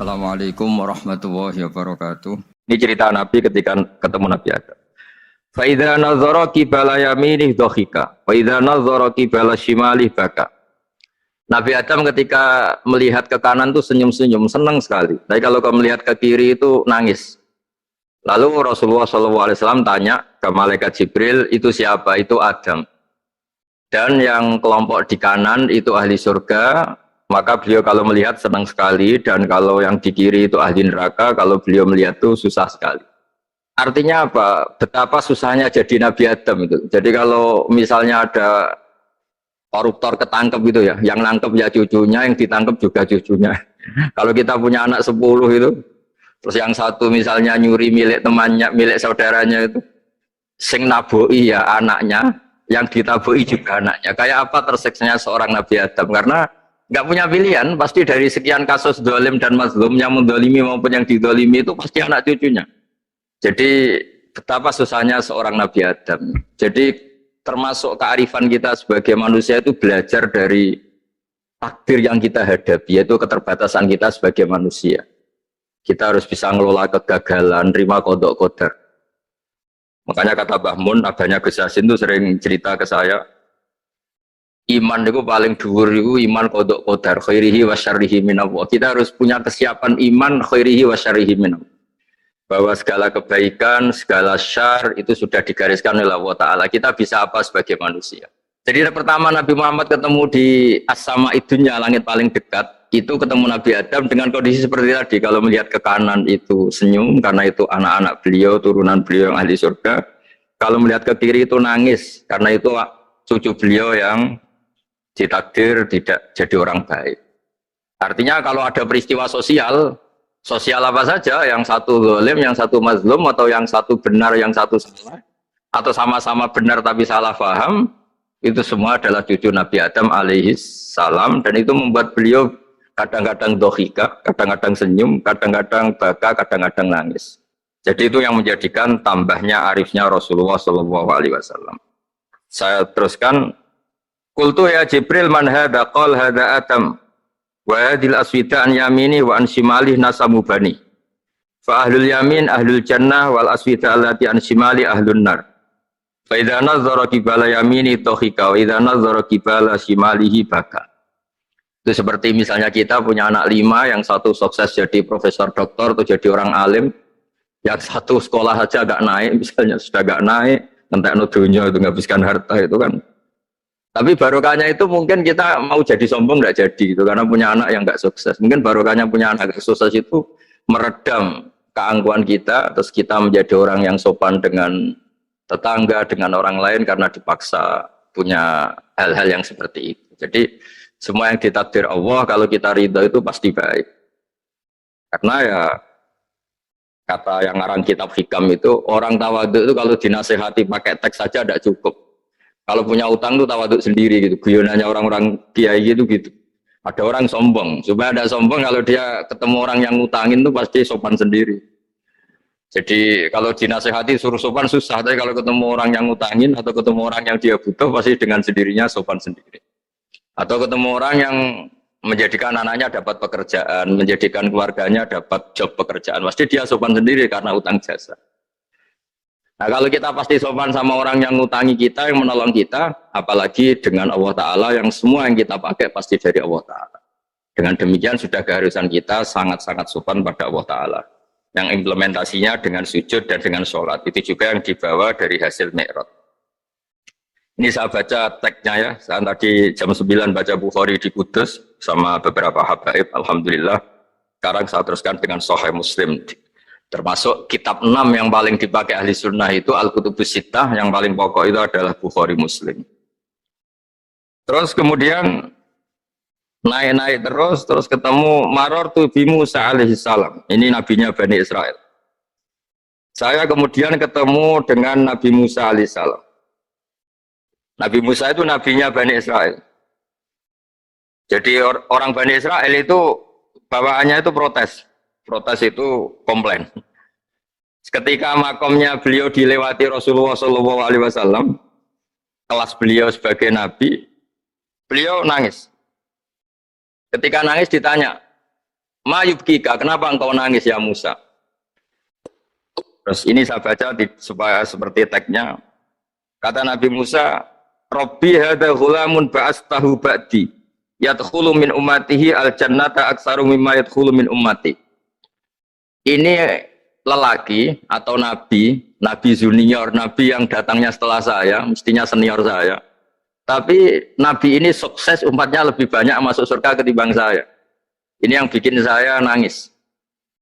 Assalamualaikum warahmatullahi wabarakatuh. Ini cerita Nabi ketika ketemu Nabi Adam. Fa idza nazara qibala yaminih dhahika, wa idza nazara qibala shimalih baka. Nabi Adam ketika melihat ke kanan tuh senyum-senyum, senang sekali. Tapi kalau kau melihat ke kiri itu nangis. Lalu Rasulullah SAW tanya ke malaikat Jibril, itu siapa? Itu Adam. Dan yang kelompok di kanan itu ahli surga. Maka beliau kalau melihat senang sekali, dan kalau yang di kiri itu ahli neraka, kalau beliau melihat itu susah sekali. Artinya apa? Betapa susahnya jadi Nabi Adam itu. Jadi kalau misalnya ada koruptor ketangkep gitu ya, yang nangkep ya cucunya, yang ditangkep juga cucunya. Kalau kita punya anak 10 itu, terus yang satu misalnya nyuri milik temannya, milik saudaranya itu, sing naboi ya anaknya, yang ditaboi juga anaknya. Kayak apa tersiksanya seorang Nabi Adam? Karena nggak punya pilihan, pasti dari sekian kasus dolim dan mazlum, yang mendolimi maupun yang didolimi itu pasti anak cucunya. Jadi betapa susahnya seorang Nabi Adam. Jadi termasuk kearifan kita sebagai manusia itu belajar dari takdir yang kita hadapi, yaitu keterbatasan kita sebagai manusia. Kita harus bisa ngelola kegagalan, terima kodok kodar. Makanya kata Mbah Mun, abahnya Gus Yasin itu sering cerita ke saya, iman itu paling dhuwur itu iman kodok kodar khairihi wa syarrihi minallah. Kita harus punya kesiapan iman khairihi wa syarrihi minallah, bahwa segala kebaikan, segala syar itu sudah digariskan oleh Allah Ta'ala. Kita bisa apa sebagai manusia. Jadi pertama Nabi Muhammad ketemu di as-sama idunya, langit paling dekat, itu ketemu Nabi Adam dengan kondisi seperti tadi. Kalau melihat ke kanan itu senyum, karena itu anak-anak beliau, turunan beliau yang ahli surga. Kalau melihat ke kiri itu nangis, karena itu cucu beliau yang ditakdir tidak jadi orang baik. Artinya kalau ada peristiwa sosial apa saja, yang satu zalim, yang satu mazlum, atau yang satu benar, yang satu salah, atau sama-sama benar tapi salah paham, itu semua adalah cucu Nabi Adam alaihi salam, dan itu membuat beliau kadang-kadang dohika, kadang-kadang senyum, kadang-kadang baka, kadang-kadang nangis. Jadi itu yang menjadikan tambahnya arifnya Rasulullah SAW. Saya teruskan, Qultu ya Jibril man hadha qal hadha Adam wa hadhil aswida an yamini wa an shimalih nasamu bani fa ahlul yamin ahlul jannah wal aswida allati an shimali ahlun nar fa idza nazara qibala yamini dhahika wa idza nazara qibala shimalihi baka. Itu seperti misalnya kita punya anak 5, yang satu sukses jadi profesor doktor atau jadi orang alim, yang satu sekolah saja agak naik, misalnya sudah agak naik, entekno dunya itu nghabiskan harta itu kan. Tapi barokahnya itu mungkin kita mau jadi sombong nggak jadi gitu, karena punya anak yang nggak sukses. Mungkin barokahnya punya anak yang sukses itu meredam keangkuhan kita, terus kita menjadi orang yang sopan dengan tetangga, dengan orang lain karena dipaksa punya hal-hal yang seperti itu. Jadi semua yang ditakdir Allah kalau kita ridho itu pasti baik. Karena ya kata yang ngarang kitab hikam itu, orang tawadhu itu kalau dinasehati pakai teks saja tidak cukup. Kalau punya utang tuh tawaduk sendiri gitu, guyonannya orang-orang kiai gitu. Ada orang sombong, supaya ada sombong kalau dia ketemu orang yang ngutangin tuh pasti sopan sendiri. Jadi kalau dinasehati suruh sopan susah, tapi kalau ketemu orang yang ngutangin atau ketemu orang yang dia butuh pasti dengan sendirinya sopan sendiri. Atau ketemu orang yang menjadikan anaknya dapat pekerjaan, menjadikan keluarganya dapat job pekerjaan, pasti dia sopan sendiri karena utang jasa. Nah kalau kita pasti sopan sama orang yang ngutangi kita, yang menolong kita, apalagi dengan Allah Ta'ala yang semua yang kita pakai pasti dari Allah Ta'ala. Dengan demikian sudah keharusan kita sangat-sangat sopan pada Allah Ta'ala. Yang implementasinya dengan sujud dan dengan sholat. Itu juga yang dibawa dari hasil Mi'raj. Ini saya baca teksnya ya, saya tadi jam 9 baca Bukhari di Kudus sama beberapa habaib, Alhamdulillah. Sekarang saya teruskan dengan Sahih Muslim. Termasuk kitab 6 yang paling dipakai ahli sunnah itu Al-Kutubus Sittah, yang paling pokok itu adalah Bukhari Muslim. Terus kemudian naik-naik terus ketemu Maror Tubi Musa alaihi salam. Ini nabinya Bani Israel. Saya kemudian ketemu dengan Nabi Musa alaihi salam. Nabi Musa itu nabinya Bani Israel. Jadi orang Bani Israel itu bawaannya itu protes. Protes itu komplain. Ketika makomnya beliau dilewati Rasulullah SAW, kelas beliau sebagai nabi, beliau nangis. Ketika nangis ditanya, Ma yubkika, kenapa engkau nangis ya Musa? Terus ini saya baca supaya seperti teksnya. Kata Nabi Musa, Rabbi hadza ghulamun ba'astahu ba'di yadkhulu min ummatihi al-jannata aktsaru mimma yadkhulu min ummati. Ini lelaki atau nabi, nabi junior, nabi yang datangnya setelah saya, mestinya senior saya. Tapi nabi ini sukses, umatnya lebih banyak masuk surga ketimbang saya. Ini yang bikin saya nangis.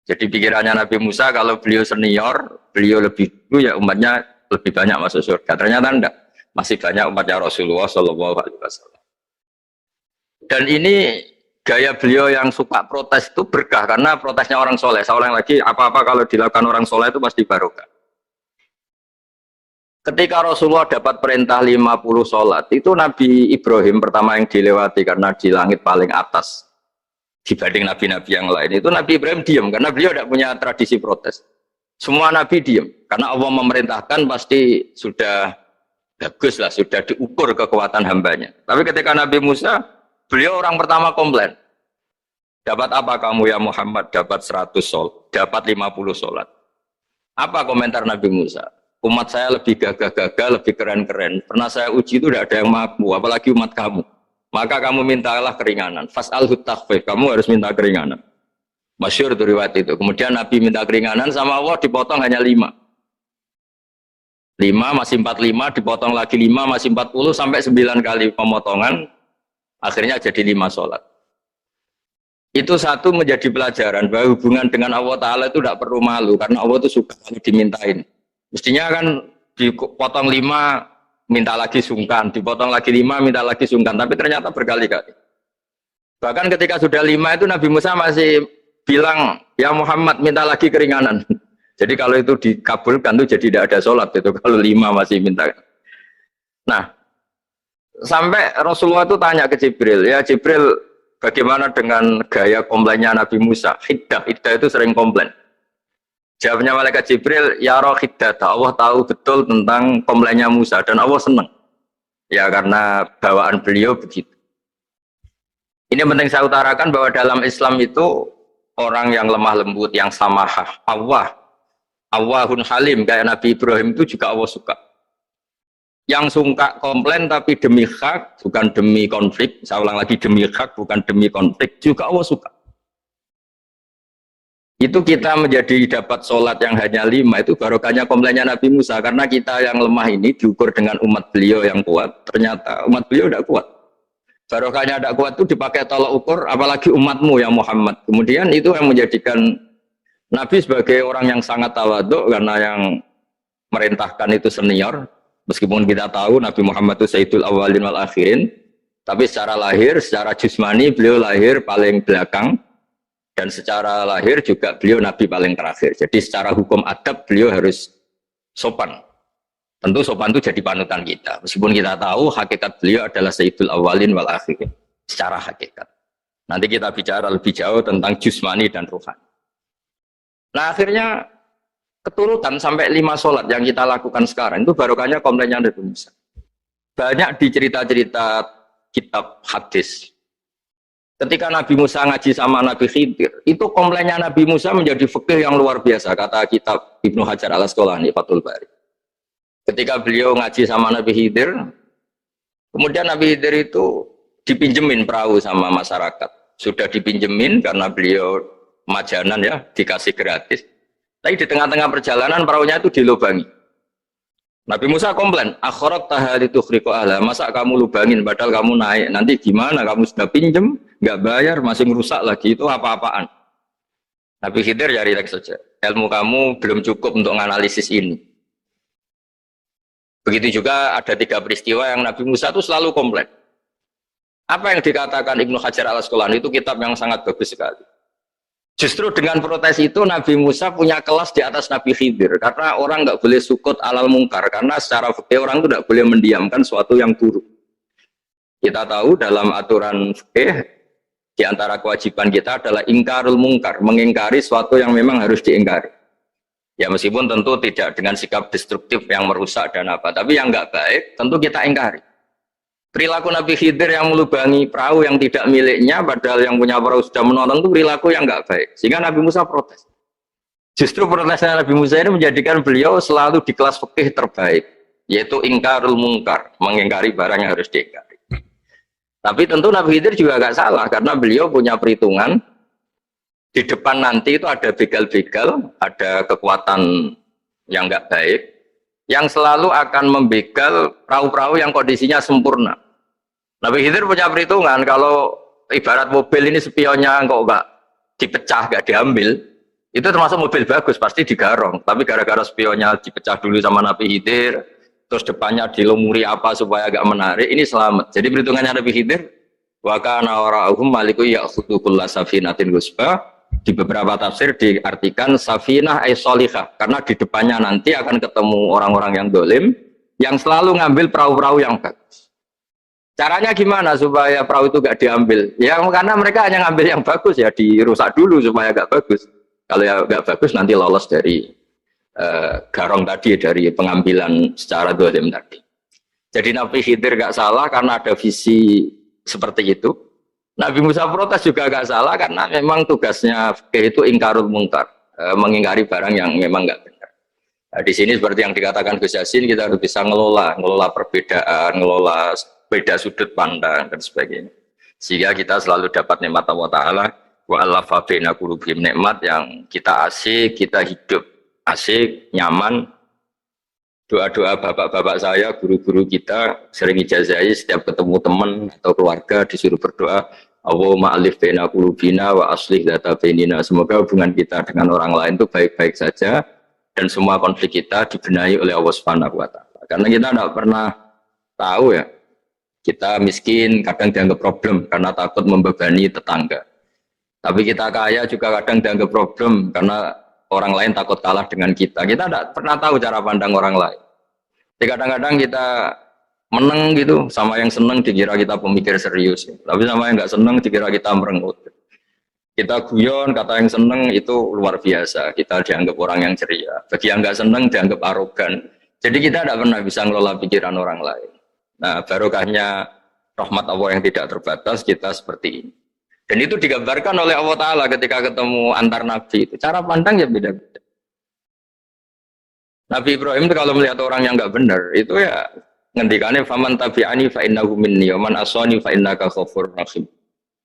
Jadi pikirannya Nabi Musa kalau beliau senior, beliau lebih dulu ya umatnya lebih banyak masuk surga. Ternyata enggak, masih banyak umatnya Rasulullah Shallallahu Alaihi Wasallam. Dan ini gaya beliau yang suka protes itu berkah karena protesnya orang soleh. Saya ulang lagi, apa-apa kalau dilakukan orang soleh itu pasti barokah. Ketika Rasulullah dapat perintah 50 sholat, itu Nabi Ibrahim pertama yang dilewati karena di langit paling atas dibanding nabi-nabi yang lain. Itu Nabi Ibrahim diam karena beliau tidak punya tradisi protes. Semua nabi diam karena Allah memerintahkan pasti sudah bagus lah, sudah diukur kekuatan hambanya. Tapi ketika Nabi Musa, beliau orang pertama komplain. Dapat apa kamu ya Muhammad? Dapat 100 sholat, dapat 50 sholat. Apa komentar Nabi Musa? Umat saya lebih gagah-gagah, lebih keren-keren. Pernah saya uji itu tidak ada yang mampu, apalagi umat kamu. Maka kamu mintalah keringanan. Fas'alhu takhfif, kamu harus minta keringanan. Masyhur itu riwayat itu. Kemudian Nabi minta keringanan sama Allah dipotong hanya 5. 5 masih 45, dipotong lagi 5 masih 40 sampai 9 kali pemotongan. Akhirnya jadi 5 sholat. Itu satu menjadi pelajaran bahwa hubungan dengan Allah Ta'ala itu tidak perlu malu. Karena Allah itu suka dimintain. Mestinya kan dipotong 5, minta lagi sungkan, dipotong lagi 5, minta lagi sungkan, tapi ternyata berkali-kali. Bahkan ketika sudah 5 itu Nabi Musa masih bilang, ya Muhammad minta lagi keringanan. Jadi kalau itu dikabulkan itu jadi tidak ada sholat itu kalau 5 masih minta. Nah, sampai Rasulullah itu tanya ke Jibril, ya Jibril bagaimana dengan gaya komplainnya Nabi Musa? Hiddah itu sering komplain. Jawabnya malaikat Jibril, ya roh hiddata, Allah tahu betul tentang komplainnya Musa dan Allah senang. Ya karena bawaan beliau begitu. Ini penting saya utarakan bahwa dalam Islam itu orang yang lemah lembut, yang samahah, Allahun halim, kayak Nabi Ibrahim itu juga Allah suka. Yang suka komplain tapi demi hak, bukan demi konflik, saya ulang lagi demi hak, bukan demi konflik, juga Allah suka. Itu kita menjadi dapat sholat yang hanya 5 itu barokahnya komplainnya Nabi Musa karena kita yang lemah ini diukur dengan umat beliau yang kuat ternyata umat beliau tidak kuat barokahnya tidak kuat itu dipakai tolak ukur apalagi umatmu yang Muhammad kemudian itu yang menjadikan Nabi sebagai orang yang sangat tawaduk karena yang merintahkan itu senior meskipun kita tahu Nabi Muhammad itu Sayyidul Awwalin wal Akhirin tapi secara lahir, secara jusmani beliau lahir paling belakang dan secara lahir juga beliau Nabi paling terakhir. Jadi secara hukum adab beliau harus sopan. Tentu sopan itu jadi panutan kita. Meskipun kita tahu hakikat beliau adalah Sayyidul Awwalin wal Akhirin. Secara hakikat. Nanti kita bicara lebih jauh tentang jusmani dan ruhani. Nah akhirnya keturutan sampai 5 sholat yang kita lakukan sekarang itu barokahnya komplainnya Nabi Musa. Banyak di cerita-cerita kitab hadis. Ketika Nabi Musa ngaji sama Nabi Khidir, itu komplainnya Nabi Musa menjadi fikih yang luar biasa, kata kitab Ibnu Hajar al-Asqalani, Fathul Bari. Ketika beliau ngaji sama Nabi Khidir, kemudian Nabi Khidir itu dipinjemin perahu sama masyarakat. Sudah dipinjemin karena beliau majanan ya, dikasih gratis. Tapi di tengah-tengah perjalanan perahunya itu dilubangi. Nabi Musa komplain, akhirat tahali tukhriqu ahla, masa kamu lubangin padahal kamu naik, nanti gimana kamu sudah pinjem, nggak bayar, masih merusak lagi, itu apa-apaan. Nabi Khidir ya relax saja, ilmu kamu belum cukup untuk menganalisis ini. Begitu juga ada 3 peristiwa yang Nabi Musa itu selalu komplain. Apa yang dikatakan Ibnu Hajar al-Asqalani itu kitab yang sangat bagus sekali. Justru dengan protes itu Nabi Musa punya kelas di atas Nabi Khidir karena orang nggak boleh sukut alal mungkar karena secara fikih orang itu tidak boleh mendiamkan suatu yang buruk. Kita tahu dalam aturan fikih di antara kewajiban kita adalah ingkarul mungkar, mengingkari suatu yang memang harus diingkari. Ya meskipun tentu tidak dengan sikap destruktif yang merusak dan apa, tapi yang nggak baik tentu kita ingkari. Perilaku Nabi Khidir yang melubangi perahu yang tidak miliknya, padahal yang punya perahu sudah menonton itu perilaku yang nggak baik. Sehingga Nabi Musa protes. Justru protesnya Nabi Musa ini menjadikan beliau selalu di kelas fikih terbaik, yaitu ingkarul mungkar, mengingkari barang yang harus diingkari. Tapi tentu Nabi Khidir juga nggak salah, karena beliau punya perhitungan di depan nanti itu ada begal-begal, ada kekuatan yang nggak baik, yang selalu akan membegal perahu-perahu yang kondisinya sempurna. Nabi Khidir punya perhitungan, kalau ibarat mobil ini spionnya kok nggak dipecah, nggak diambil, itu termasuk mobil bagus, pasti digarong. Tapi gara-gara spionnya dipecah dulu sama Nabi Khidir, terus depannya dilumuri apa supaya agak menarik, ini selamat. Jadi perhitungannya Nabi Khidir, wa kana wara'ahum maliku ya'khudhu kulla safinatin ghusba. Di beberapa tafsir diartikan safinah ay sholihah, karena di depannya nanti akan ketemu orang-orang yang dolim yang selalu ngambil perahu-perahu yang bagus. Caranya gimana supaya perahu itu gak diambil? Ya karena mereka hanya ngambil yang bagus, ya dirusak dulu supaya gak bagus. Kalau ya gak bagus nanti lolos dari garong tadi, dari pengambilan secara dolim tadi. Jadi Nabi Khidir gak salah karena ada visi seperti itu. Nabi Musa protes juga gak salah karena memang tugasnya itu ingkarul mungkar, mengingkari barang yang memang gak benar. Nah, di sini seperti yang dikatakan Gus Yassin, kita harus bisa ngelola perbedaan, ngelola beda sudut pandang dan sebagainya. Sehingga kita selalu dapat nikmat Allah Ta'ala, wa allafa baina qulubihim, nikmat yang kita asik, kita hidup asik, nyaman. Doa-doa bapak-bapak saya, guru-guru kita sering ijazahi setiap ketemu teman atau keluarga disuruh berdoa, Allahumma alif baina qulubina wa aslih dzata bainina. Semoga hubungan kita dengan orang lain itu baik-baik saja dan semua konflik kita dibenahi oleh Allah Subhanahu wa taala. Karena kita tidak pernah tahu ya, kita miskin kadang dianggap problem karena takut membebani tetangga. Tapi kita kaya juga kadang dianggap problem karena orang lain takut kalah dengan kita. Kita tidak pernah tahu cara pandang orang lain. Jadi kadang-kadang kita menang gitu, sama yang seneng dikira kita pemikir serius. Tapi sama yang nggak seneng dikira kita merengut. Kita guyon, kata yang seneng itu luar biasa. Kita dianggap orang yang ceria. Bagi yang nggak seneng dianggap arogan. Jadi kita tidak pernah bisa ngelola pikiran orang lain. Nah, barokahnya rahmat Allah yang tidak terbatas, kita seperti ini. Dan itu digambarkan oleh Allah Ta'ala ketika ketemu antar Nabi. Itu cara pandang ya beda-beda. Nabi Ibrahim itu kalau melihat orang yang nggak benar, itu ya ngendikane faman tabi'ani fa innahu minni wa man asani fa innaka ghafurur rahim.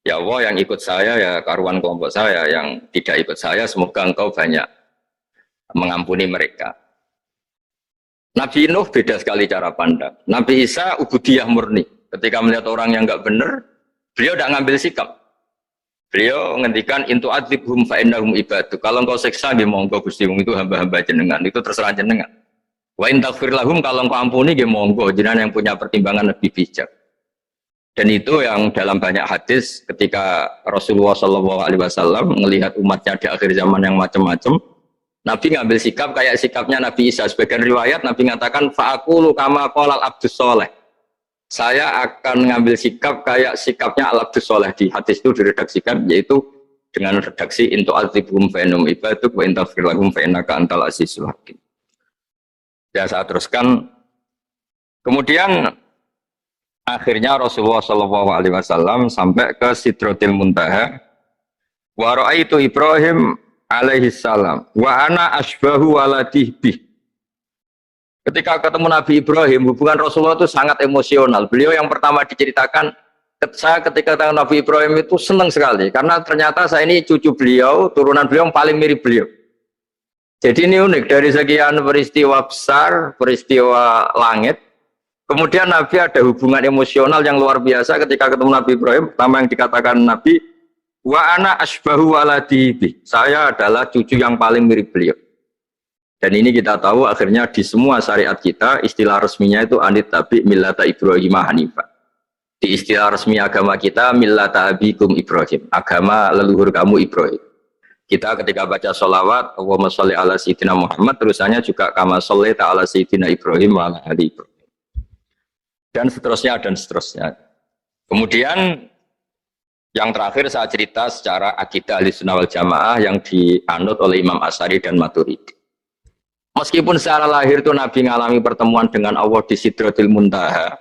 Ya Allah, yang ikut saya ya karuan kelompok saya, yang tidak ikut saya semoga engkau banyak mengampuni mereka. Nabi Nuh beda sekali cara pandang. Nabi Isa ubudiyah murni. Ketika melihat orang yang enggak benar, beliau tidak ngambil sikap. Beliau ngendikan intu adzibhum fa innahum ibadu. Kalau engkau siksa nggih monggo Gusti, itu hamba-hamba jenengan, itu terserah jenengan. Wa in taghfir lahum, kalau engkau ampuni nggih monggo, jenengan yang punya pertimbangan lebih bijak. Dan itu yang dalam banyak hadis ketika Rasulullah SAW melihat umatnya di akhir zaman yang macam-macam, Nabi ngambil sikap kayak sikapnya Nabi Isa. Sebagian riwayat Nabi mengatakan fa'aqulu kama qala al-abdus soleh. Saya akan ngambil sikap kayak sikapnya al-abdus soleh. Di hadis itu diredaksikan yaitu dengan redaksi intu azibhum fa innahum ibaduk wa in taghfir lahum fa innaka antal azizul hakim. Ya, saya teruskan. Kemudian akhirnya Rasulullah SAW sampai ke Sidratil Muntaha. Wa ra'aitu Ibrahim alaihi salam wa ana asbahu waladih bih. Ketika ketemu Nabi Ibrahim, hubungan Rasulullah itu sangat emosional. Beliau yang pertama diceritakan, saya ketika ketemu Nabi Ibrahim itu senang sekali karena ternyata saya ini cucu beliau, turunan beliau yang paling mirip beliau. Jadi ini unik, dari sekian peristiwa besar, peristiwa langit, kemudian Nabi ada hubungan emosional yang luar biasa ketika ketemu Nabi Ibrahim. Pertama yang dikatakan Nabi, wa ana asbahu waladihi. Saya adalah cucu yang paling mirip beliau. Dan ini kita tahu akhirnya di semua syariat kita istilah resminya itu anit tabi millata Ibrahim hanifah. Di istilah resmi agama kita millata abikum Ibrahim, agama leluhur kamu Ibrahim. Kita ketika baca sholawat Allahumma sholli ala sayyidina Muhammad, terusannya juga kama sholli ta'ala sayyidina Ibrahim wa ala ali Ibrahim. Dan seterusnya dan seterusnya. Kemudian yang terakhir saya cerita secara akidah Ahlussunnah wal Jamaah yang dianut oleh Imam Asy'ari dan Maturidi. Meskipun secara lahir itu Nabi mengalami pertemuan dengan Allah di Sidratil Muntaha,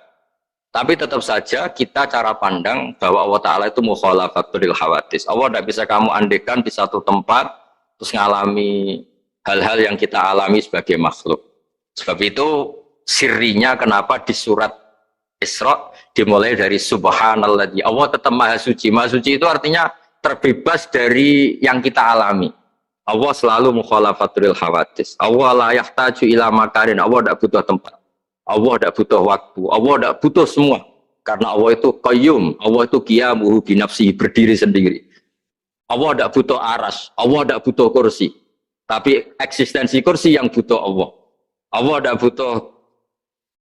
Tapi tetap saja kita cara pandang bahwa Allah Ta'ala itu mukhalafatul hawadis. Allah tidak bisa kamu andekan di satu tempat terus ngalami hal-hal yang kita alami sebagai makhluk. Sebab itu sirinya kenapa di surat Isra dimulai dari subhanalladzi. Allah tetap maha suci. Maha suci itu artinya terbebas dari yang kita alami. Allah selalu mukhalafatul hawadis. Allah la yahtaju ila makarin. Allah tidak butuh tempat. Allah tidak butuh waktu, Allah tidak butuh semua. Karena Allah itu qayyum, Allah itu qiyamuhu binafsihi, berdiri sendiri. Allah tidak butuh aras, Allah tidak butuh kursi. Tapi eksistensi kursi yang butuh Allah. Allah tidak butuh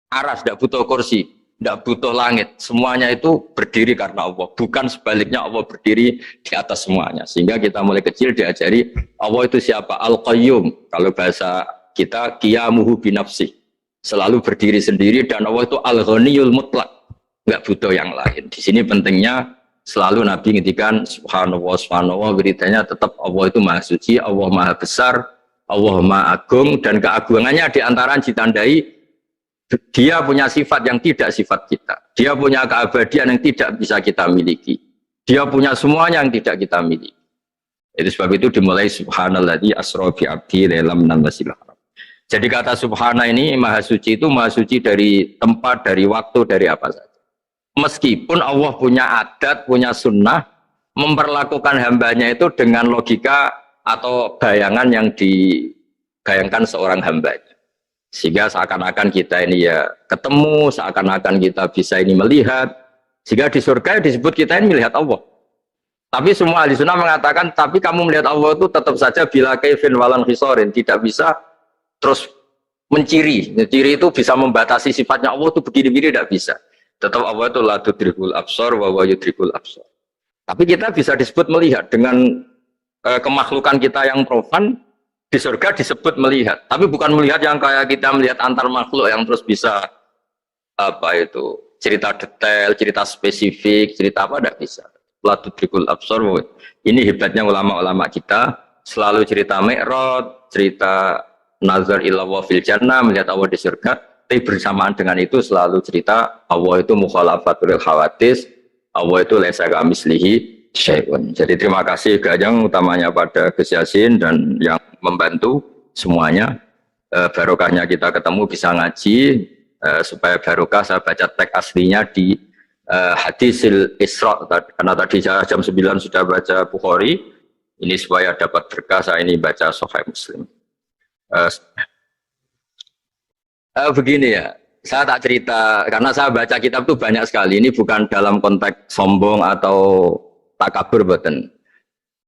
aras, tidak butuh kursi, tidak butuh langit. Semuanya itu berdiri karena Allah. Bukan sebaliknya Allah berdiri di atas semuanya. Sehingga kita mulai kecil diajari Allah itu siapa? Al-Qayyum. Kalau bahasa kita qiyamuhu binafsihi. Selalu berdiri sendiri dan Allah itu al-ghaniyul mutlak, nggak butuh yang lain. Di sini pentingnya selalu Nabi ngintikan subhanallah beritanya tetap Allah itu maha suci, Allah maha besar, Allah maha agung, dan keagungannya diantara ditandai dia punya sifat yang tidak sifat kita, dia punya keabadian yang tidak bisa kita miliki, dia punya semuanya yang tidak kita miliki. Itu sebab itu dimulai subhanalladzi asra bi abdi lailam minal masjidil haram. Jadi kata subhana ini maha suci itu maha suci dari tempat, dari waktu, dari apa saja. Meskipun Allah punya adat, punya sunnah, memperlakukan hambanya itu dengan logika atau bayangan yang dibayangkan seorang hambanya. Sehingga seakan-akan kita ini ya ketemu, seakan-akan kita bisa ini melihat. Sehingga di surga disebut kita ini melihat Allah. Tapi semua ahli sunnah mengatakan, tapi kamu melihat Allah itu tetap saja bila kaifin walan khisorin, tidak bisa terus menciri. Ciri itu bisa membatasi sifatnya Allah itu begini-begini, tidak bisa. Tetap Allah itu la tudrikul absar wa huwa yudrikul absar. Tapi kita bisa disebut melihat dengan kemakhlukan kita yang profan di surga disebut melihat. Tapi bukan melihat yang kayak kita melihat antar makhluk yang terus bisa apa itu cerita detail, cerita spesifik, cerita apa, tidak bisa. La tudrikul absar. Ini hebatnya ulama-ulama kita selalu cerita Mi'raj, cerita nazar ilallah fil jannah, melihat Allah di surga. Tapi bersamaan dengan itu selalu cerita Allah itu mukhalafatul hawadis, Allah itu laisa kamislihi syai'un. Jadi terima kasih Gajang utamanya pada Gus Yasin dan yang membantu semuanya. Barokahnya kita ketemu bisa ngaji, supaya barokah saya baca teks aslinya di hadisil Isra, karena tadi saya jam 9 sudah baca Bukhari. Ini supaya dapat berkah saya ini baca Sahih Muslim. Begini ya, saya tak cerita karena saya baca kitab itu banyak sekali. Ini bukan dalam konteks sombong atau takabur, boten.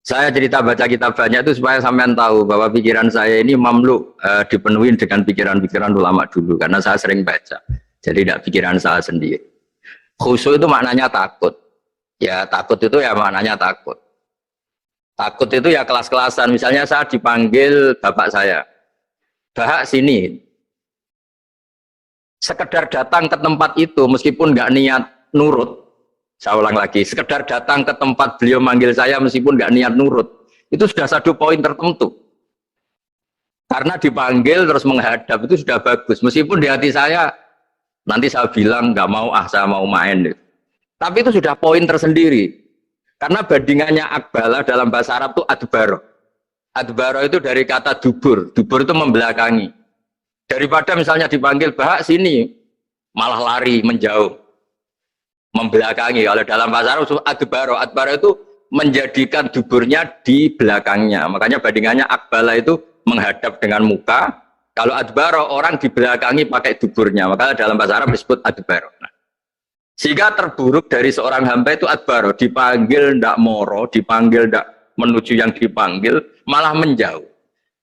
Saya cerita baca kitab banyak itu supaya sampean tahu bahwa pikiran saya ini mamluk, dipenuhi dengan pikiran-pikiran ulama dulu karena saya sering baca. Jadi tidak pikiran saya sendiri. Khusyuk itu maknanya takut. Ya takut itu ya maknanya takut. Takut itu ya kelas-kelasan. Misalnya saya dipanggil bapak saya. Bahak sini, sekedar datang ke tempat itu meskipun nggak niat nurut, saya ulang lagi, sekedar datang ke tempat beliau manggil saya meskipun nggak niat nurut, itu sudah satu poin tertentu. Karena dipanggil terus menghadap itu sudah bagus, meskipun di hati saya nanti saya bilang nggak mau, saya mau main. Tapi itu sudah poin tersendiri. Karena bandingannya akbala dalam bahasa Arab itu adbaro. Adbaro itu dari kata dubur. Dubur itu membelakangi. Daripada misalnya dipanggil bahak sini, malah lari, menjauh. Membelakangi. Kalau dalam bahasa Arab itu adbaro. Adbaro itu menjadikan duburnya di belakangnya. Makanya bandingannya akbala itu menghadap dengan muka. Kalau adbaro orang di belakangi pakai duburnya. Makanya dalam bahasa Arab disebut adbaro. Nah, sehingga terburuk dari seorang hamba itu adbaro. Dipanggil ndak moro, dipanggil ndak menuju yang dipanggil, malah menjauh.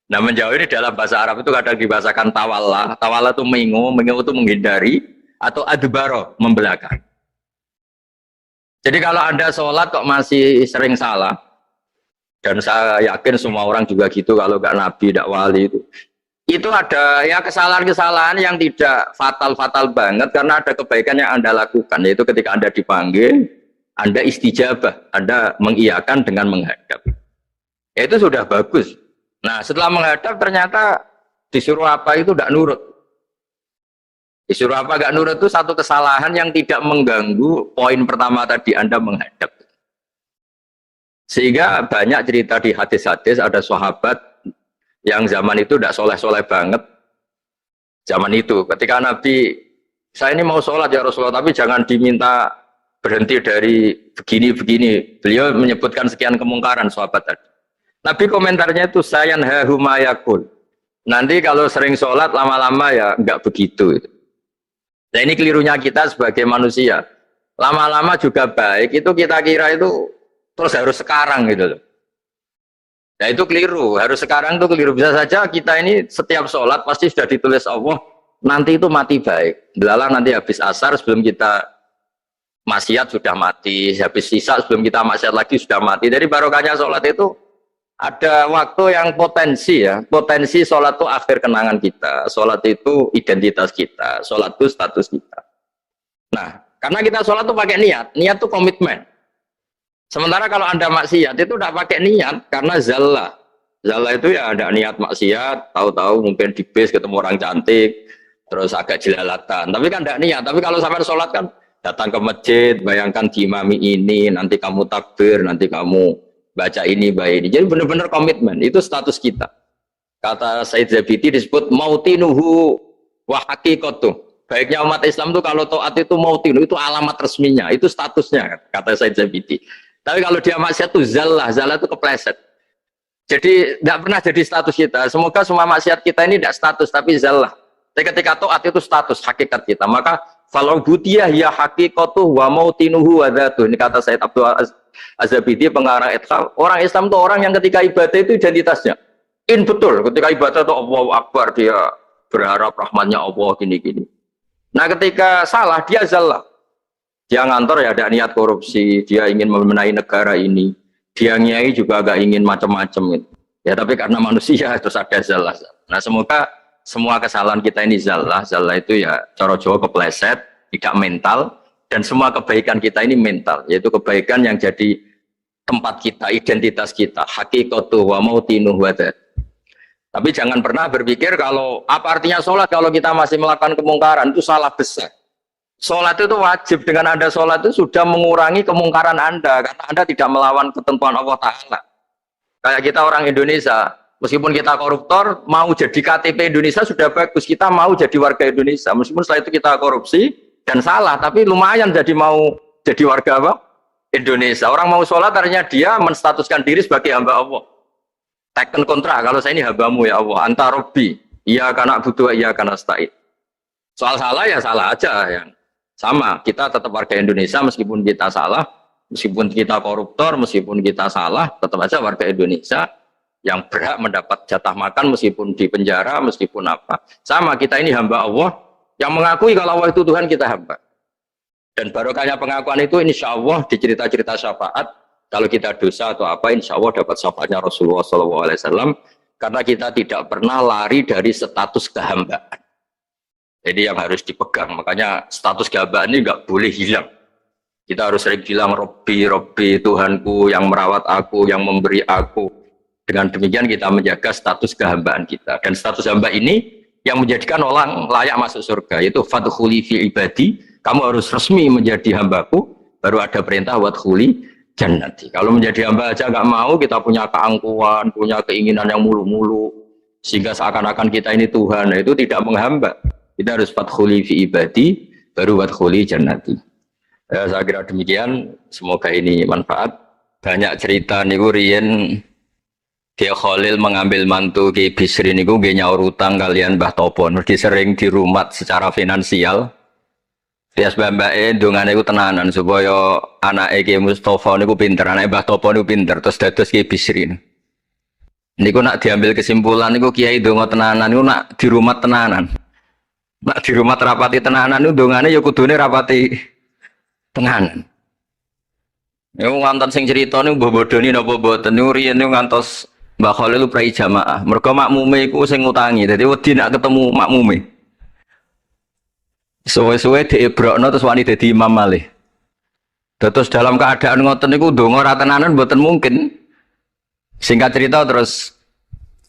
Nah menjauh ini dalam bahasa Arab itu kadang dibahasakan tawalla. Tawalla itu mengo itu menghindari, atau adbaro, membelakang. Jadi kalau Anda sholat kok masih sering salah, dan saya yakin semua orang juga gitu, kalau nggak nabi, nggak wali itu ada ya kesalahan-kesalahan yang tidak fatal-fatal banget, karena ada kebaikan yang Anda lakukan, yaitu ketika Anda dipanggil, Anda istijabah, Anda mengiyakan dengan menghadap. Ya, itu sudah bagus. Nah setelah menghadap ternyata disuruh apa itu tidak nurut. Disuruh apa gak nurut itu satu kesalahan yang tidak mengganggu poin pertama tadi Anda menghadap. Sehingga banyak cerita di hadis-hadis ada sahabat yang zaman itu tidak soleh-soleh banget. Zaman itu ketika Nabi, saya ini mau sholat ya Rasulullah, tapi jangan diminta berhenti dari begini-begini. Beliau menyebutkan sekian kemungkaran sahabat tadi. Nabi komentarnya itu sayan hahumayakul. Nanti kalau sering sholat lama-lama ya enggak begitu. Nah ini kelirunya kita sebagai manusia. Lama-lama juga baik, itu kita kira itu terus harus sekarang gitu loh. Nah itu keliru, harus sekarang itu keliru. Bisa saja kita ini setiap sholat pasti sudah ditulis Allah, nanti itu mati baik. Belalang nanti habis asar sebelum kita maksiat sudah mati, habis sisa sebelum kita maksiat lagi sudah mati. Jadi barokahnya sholat itu ada waktu yang potensi ya, potensi sholat itu akhir kenangan kita, sholat itu identitas kita, sholat itu status kita. Nah, karena kita sholat itu pakai niat itu komitmen. Sementara kalau Anda maksiat itu tidak pakai niat, karena zallah. Zallah itu ya ada niat maksiat, tahu-tahu mungkin di bis ketemu orang cantik, terus agak jelalatan, tapi kan tidak niat. Tapi kalau sampai sholat kan, datang ke masjid, bayangkan diimami ini, nanti kamu takbir, nanti kamu baca ini, baca ini. Jadi benar-benar komitmen, itu status kita. Kata Said Zabidi disebut mautinuhu wa haqiqatuh. Baiknya umat Islam itu kalau taat itu mautinuhu, itu alamat resminya, itu statusnya, kata Said Zabidi. Tapi kalau dia maksiat itu zallah itu kepleset. Jadi tidak pernah jadi status kita. Semoga semua maksiat kita ini tidak status, tapi zallah. Tapi ketika taat itu status, hakikat kita. Maka falau butiyah ya haqiqatuh wa mautinuhu wa dzatuh. Ini kata Said Abdul Az-Zabidi pengarang Ithqal. Orang Islam itu orang yang ketika ibadah itu identitasnya betul, ketika ibadah itu Allahu Akbar, dia berharap rahmatnya Allah gini-gini. Nah ketika salah dia zallah, dia ngantor ya ada niat korupsi, dia ingin memenai negara ini, dia nyai juga agak ingin macam-macam gitu. Ya tapi karena manusia terus ada zallah. Nah semoga semua kesalahan kita ini zallah itu ya cara Jawa kepleset, tidak mental. Dan semua kebaikan kita ini mental, yaitu kebaikan yang jadi tempat kita, identitas kita, haqiqatuh wa mautinuh wa dzat. Tapi jangan pernah berpikir kalau apa artinya sholat kalau kita masih melakukan kemungkaran, itu salah besar. Sholat itu wajib, dengan Anda sholat itu sudah mengurangi kemungkaran Anda, karena Anda tidak melawan ketentuan Allah Ta'ala. Kayak kita orang Indonesia, meskipun kita koruptor, mau jadi KTP Indonesia sudah bagus, kita mau jadi warga Indonesia, meskipun setelah itu kita korupsi, dan salah, tapi lumayan jadi mau jadi warga apa? Indonesia. Orang mau sholat artinya dia menstatuskan diri sebagai hamba Allah. Teken kontra, kalau saya ini hambamu ya Allah, anta robbi, iya karena butuh, iya karena stain. Soal salah ya salah aja yang sama. Kita tetap warga Indonesia meskipun kita salah, meskipun kita koruptor, meskipun kita salah, tetap aja warga Indonesia yang berhak mendapat jatah makan meskipun di penjara, meskipun apa. Sama, kita ini hamba Allah yang mengakui kalau Allah itu Tuhan, kita hamba. Dan barokahnya pengakuan itu insya Allah di cerita-cerita syafaat, kalau kita dosa atau apa insya Allah dapat syafaatnya Rasulullah SAW, karena kita tidak pernah lari dari status kehambaan. Jadi yang harus dipegang, makanya status kehambaan ini nggak boleh hilang. Kita harus sering bilang Robbi, Robbi, Tuhanku yang merawat aku, yang memberi aku. Dengan demikian kita menjaga status kehambaan kita. Dan status hamba ini yang menjadikan orang layak masuk surga, yaitu fadkhuli fi ibadi, kamu harus resmi menjadi hambaku, baru ada perintah wadkhuli jannati. Kalau menjadi hamba aja nggak mau, kita punya keangkuhan, punya keinginan yang mulu-mulu, sehingga seakan-akan kita ini Tuhan, nah itu tidak menghamba. Kita harus fadkhuli fi ibadi, baru wadkhuli jannati. Saya kira demikian, semoga ini manfaat. Banyak cerita niku riyen Kiai Khalil mengambil mantu Kiai Bisri niku nggih nyaur utang kalian Mbah Topo, mergi sering dirumat secara finansial. Bias mbake ndongane iku tenanan supaya anake Kiai Mustofa niku pinter, anake Mbah Topo niku pinter, terus dados Kiai Bisri. Niku nak diambil kesimpulan niku Kiai ndonga tenanan niku nak dirumat tenanan. Nak dirumat rapati tenanan niku ndongane ya kudune rapati tenanan. Niku ngantos sing crita niku mbah bodoni napa mboten niku riyen niku ngantos Mbak Khalil prai jamaah, mereka makmume iku sing ngutangi, jadi wedi nak ketemu makmume. Suwe-suwe diebrokno terus wani dadi imam malih. Terus dalam keadaan ngoten niku ndonga ra tenanan mboten mungkin. Singkat cerita terus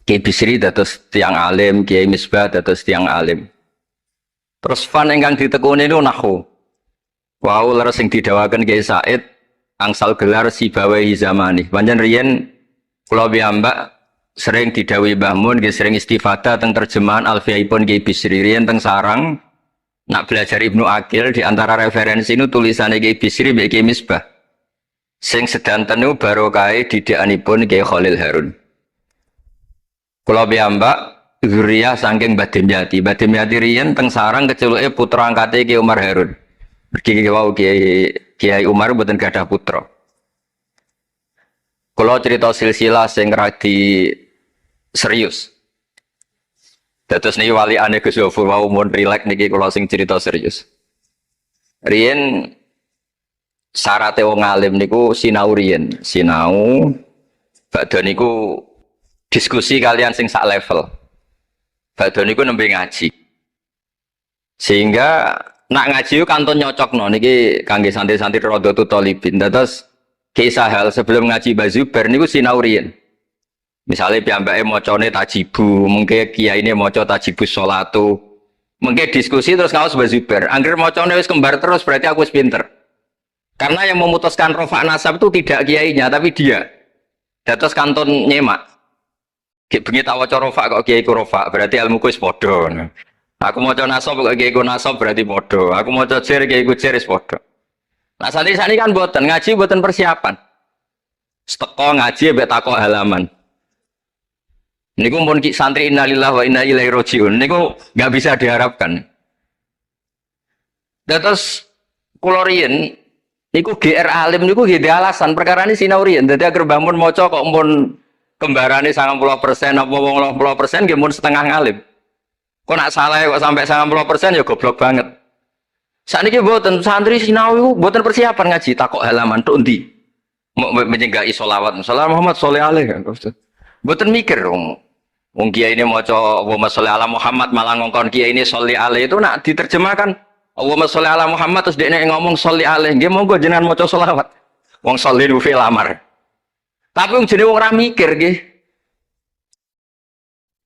Kiai Bisri dados tiang alim, Kiai Misbah dados tiang alim. Terus fan ingkang ditekuni niku nahwu. Wau leres sing didhawaken Kiai Said angsal gelar Sibawahi zamani. Pancen riyen kula piyambak sering didhawuhi Mbah Mun nggih sering istifadah teng terjemahan Alfiyaipun Kiai Bisri riyen teng sarang nak belajar Ibnu Aqil di antara referensi nu tulisane Kiai Bisri mbek Kiai Misbah. Sing sedanten niku barokahe didikanipun Kiai Khalil Harun. Kula piyambak zuriyah saking Mbah Dimyati. Mbah Dimyati riyen teng sarang keceluke putra angkate Kiai Umar Harun. Mergi wau Kiai Umar mboten gadah putra. Kula cerita silsilah sing radi serius. Dados niki walikane Gus Yofur wau mun rileks niki kula sing cerita serius. Riyen syaraté wong alim niku sinau riyen, sinau badhe niku diskusi kalian sing sak level. Badhe niku nembe ngaji. Sehingga nak ngaji itu kantun nyocokno niki kangge santri-santri Rodotul Thalibin. Terus kisah hal sebelum ngaji Mbah Zubair niku sinau riyen. Misale piyambake macane tajibu, mengke kiyaine maca tajibus sholatu. Mengke diskusi terus ngaos Mbah Zubair. Angger macane wis kembar terus berarti aku wis pinter. Karena yang memutuskan rofa nasab itu tidak kiainya tapi dia. Terus kantun nyemak. Ki bengi tak waca rofa kok kiai ku rofa, berarti ilmuku wis padha. Aku mau coba nasab, kiai ku nasab berarti bodoh. Aku mau coba jer, kiai ku jer is bodoh. Nah santri-santri kan boten ngaji, boten persiapan. Seteko ngaji, betakok halaman. Niku pun santri innalillahi wa inna ilaihi rajiun. Niku nggak bisa diharapkan. Terus kula riyen niku GR alim niku nggih alasan perkara ini sinau riyen. Dadi agar bangun maca kok pun kembarane 90% apa 80% nggih mun setengah ngalim. Kok nak salah kok sampai 90% ya goblok banget. Sakniki mboten santri sinau iku mboten persiapan ngaji takok halaman tok endi. Menyenggahi sholawat. Salam Muhammad sholli alaihi. Mboten mikir wong kiai ini maca Allahumma sholli ala Muhammad malah ngongkon kiai ini sholli alaihi itu nak diterjemahkan Allahumma sholli ala Muhammad terus dekne ngomong sholli alaihi. Nggih monggo jenengan maca sholawat. Wong sholli ku fi'il amar. Tapi wong jenenge wong ora mikir nggih.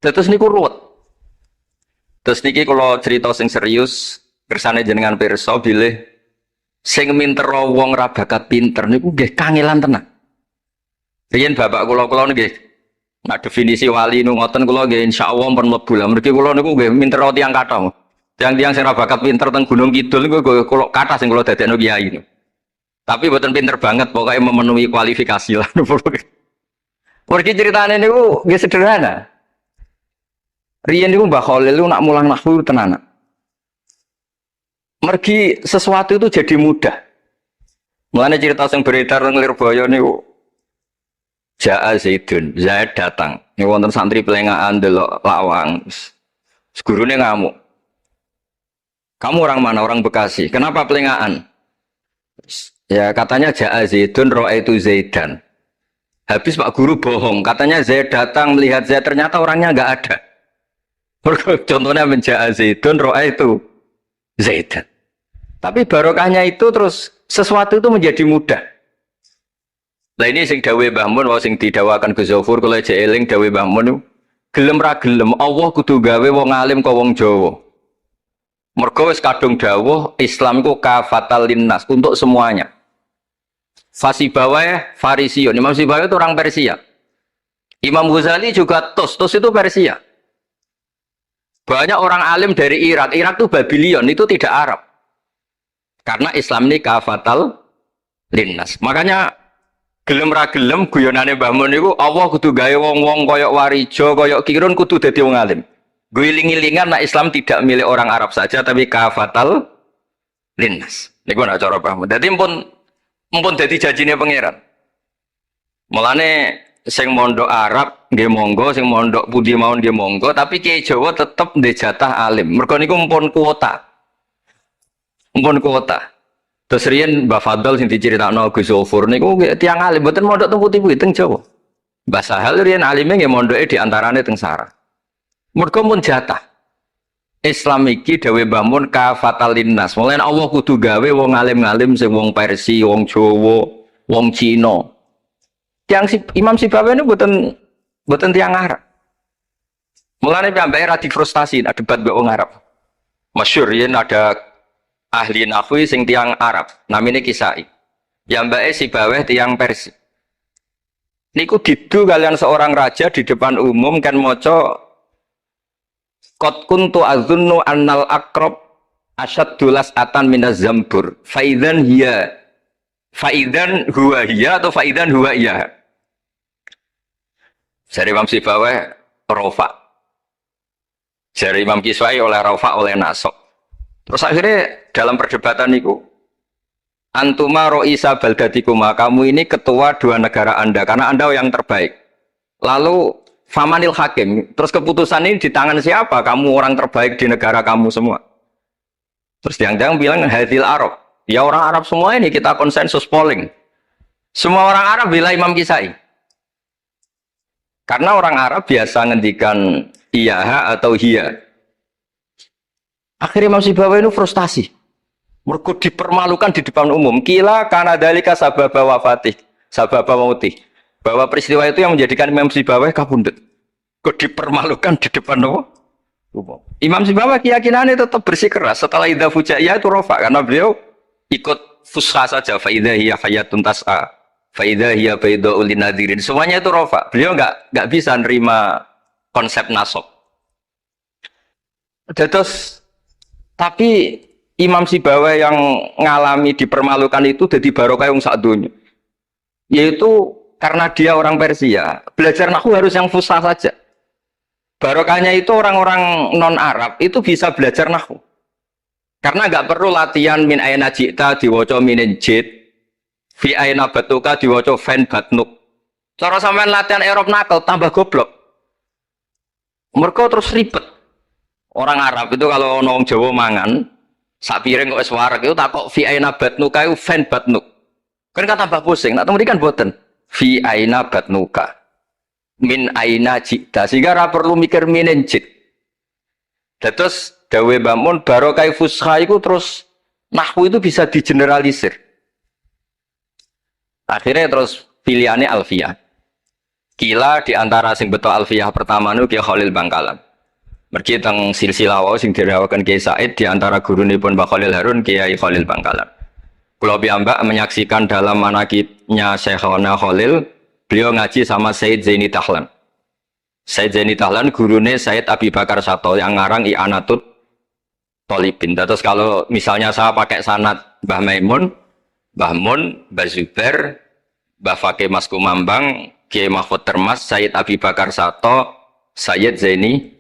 Terus niku ruwet. Terus niki kalau cerita sing serius, kersane jenengan pirsa bilih sing minter wong ra bakat pinter niku nggih kangelan tenan. Riyen bapak kula nggih nak definisi wali nu ngoten kula nggih insyaallah pun mlebu lah. Mergi kula niku nggih minter tiyang kathah. Tiang-tiang sing ra bakat pinter teng Gunung Kidul niku kula kathah sing kula dadekno kiai niku. Tapi mboten pinter banget pokoknya memenuhi kualifikasi lah. Mergi ceritane niku nggih sederhana. Riyen niku Mbah Khalil itu nak mulang nahwu tenanan. Mergi sesuatu itu jadi mudah. Mulane cerita sing beredar nang Lirboyo niku Ja'a Zaidun, Zaid datang. Niku wonten santri pelengahan delok lawang. Gurune ngamuk. Kamu orang mana? Orang Bekasi. Kenapa pelengahan? Ya katanya Ja'a Zaidun ra'aitu Zaidan. Habis Pak Guru bohong. Katanya Zaid datang melihat Zaid ternyata orangnya enggak ada. Contohnya menjaga Zaidun roa itu Zaidan. Tapi barokahnya itu terus sesuatu itu menjadi mudah. Nah ini sing dawe Mbah Mun, sing didawakan Gus Yofur kula jeeling dawe Mbah Mun gelem ra gelem Allah kudu gawe wong alim kok wong Jawa. Mergo wis kadung dawuh Islam iku kafatal linnas untuk semuanya. Fasibawa Farisiun, Imam Sibawa itu orang Persia. Imam Ghazali juga Tos itu Persia. Banyak orang alim dari Irak itu Babylon, itu tidak Arab. Karena Islam ini kafatal linnas. Makanya gelem ra gelem guyonane Mbah Mun niku Allah kudu gawe wong-wong koyok Warijo, koyok Kirun kudu dadi wong alim. Guling-gilingan nak Islam tidak milik orang Arab saja tapi kafatal linnas. Niku nak cara paham. Dadi pun dadi janjine pangeran. Mulane sing mondok Arab nggih monggo, sing mondok pundi mawon nggih monggo, tapi Kiai Jawa tetep ndek jatah alim. Mergo niku mpun kuota. Mpun kuota. Terus riyen Mbah Fadl sing diceritakno Gus Yofur niku tiyang alim mboten mondok teng putih-putih teng Jawa. Mbah Sahal riyen alime nggih mondoke di antarane teng Sarah. Mergo mun jatah. Islam iki dawuh Mbah Mun kafatal linnas. Mulane Allah kudu gawe wong alim-alim sing wong Persia, wong Jawa, wong Cina. Imam Sibawa ini buatan tiang Arab. Mulane piyambake ra difrustasi nak debat mbek wong Arab. Masyhur yen ada ahli nahwu sing tiang Arab, namine Kisai. Yambake Sibaweh tiang Persia. Niku didu kalian seorang raja di depan umum kan maca qad kuntu azunnu annal aqrab asyaddulas atan minaz zambur faidan huwa hiya atau faidan huwa iya. Jari Imam Sibaweh rofa. Jari Imam Kiswai oleh rofa oleh nasok. Terus akhirnya dalam perdebatan itu antuma ro'isa baldatikuma, kamu ini ketua dua negara Anda karena Anda yang terbaik. Lalu famanil hakim, terus keputusan ini di tangan siapa? Kamu orang terbaik di negara kamu semua. Terus yang bilang hadil Arab. Ya orang Arab semua ini kita konsensus polling. Semua orang Arab bilang Imam Kisai. Karena orang Arab biasa ngendikan iya atau hiya. Akhirnya Imam Sibawayh itu frustasi. Mereka dipermalukan di depan umum. Kila karena dalika sababa wafatih, sababa mautih. Bahwa peristiwa itu yang menjadikan Imam Sibawayh kabundut. Kok dipermalukan di depan umum? Imam Sibawayh keyakinannya tetap bersikeras. Setelah idza fujaiyah itu rofa. Karena beliau ikut fusha saja. Fa idza hiya hayatun tas'a. Fa idza hiya bayda'ul linadirin. Semuanya itu rofa. Beliau nggak bisa nerima konsep nasab. Terus tapi Imam Sibawayh yang ngalami dipermalukan itu jadi barokah yang sak dunya. Yaitu karena dia orang Persia, belajar nahwu harus yang fusha saja. Barokahnya itu orang-orang non-Arab itu bisa belajar nahwu. Karena nggak perlu latihan min aina ji'ta diwaca minin jid, fi aina batuka diwaca fen batnuk. Cara sampean latihan Arab nakal tambah goblok. Mereka terus ribet. Orang Arab itu kalau orang Jawa mangan, sak piring kok wis wareg itu takok fi aina batnuka itu fen batnuk. Kan tambah pusing. Nak temudi kan boten. Fi aina batnuka. Min aina jikda. Sehingga ra perlu mikir minin jid. Terus dawe bangun barokah fusha itu terus nahwu itu bisa digeneralisir. Akhirnya terus pilihannya alfiyah. Kila diantara sing betul alfiyah pertama nu Kiai Khalil Bangkalan. Mergi teng silsilah wau sing dirawakan Kiai Said diantara gurunipun Mbah Khalil Harun Kiai Khalil Bangkalan. Kula piyambak menyaksikan dalam manaqibnya Syekhona Khalil, beliau ngaji sama Said Zaini Tahlan. Said Zaini Tahlan gurune Said Abi Bakar Sato yang ngarang I'anatut Thalibin. Terus kalau misalnya saya pakai sanad Mbah Maimun, Mbah Mun, Mbah Zubair, Mbah Fakih Mas Kumambang, Kiai Mahfud Termas, Said Abi Bakar Sato, Said Zaini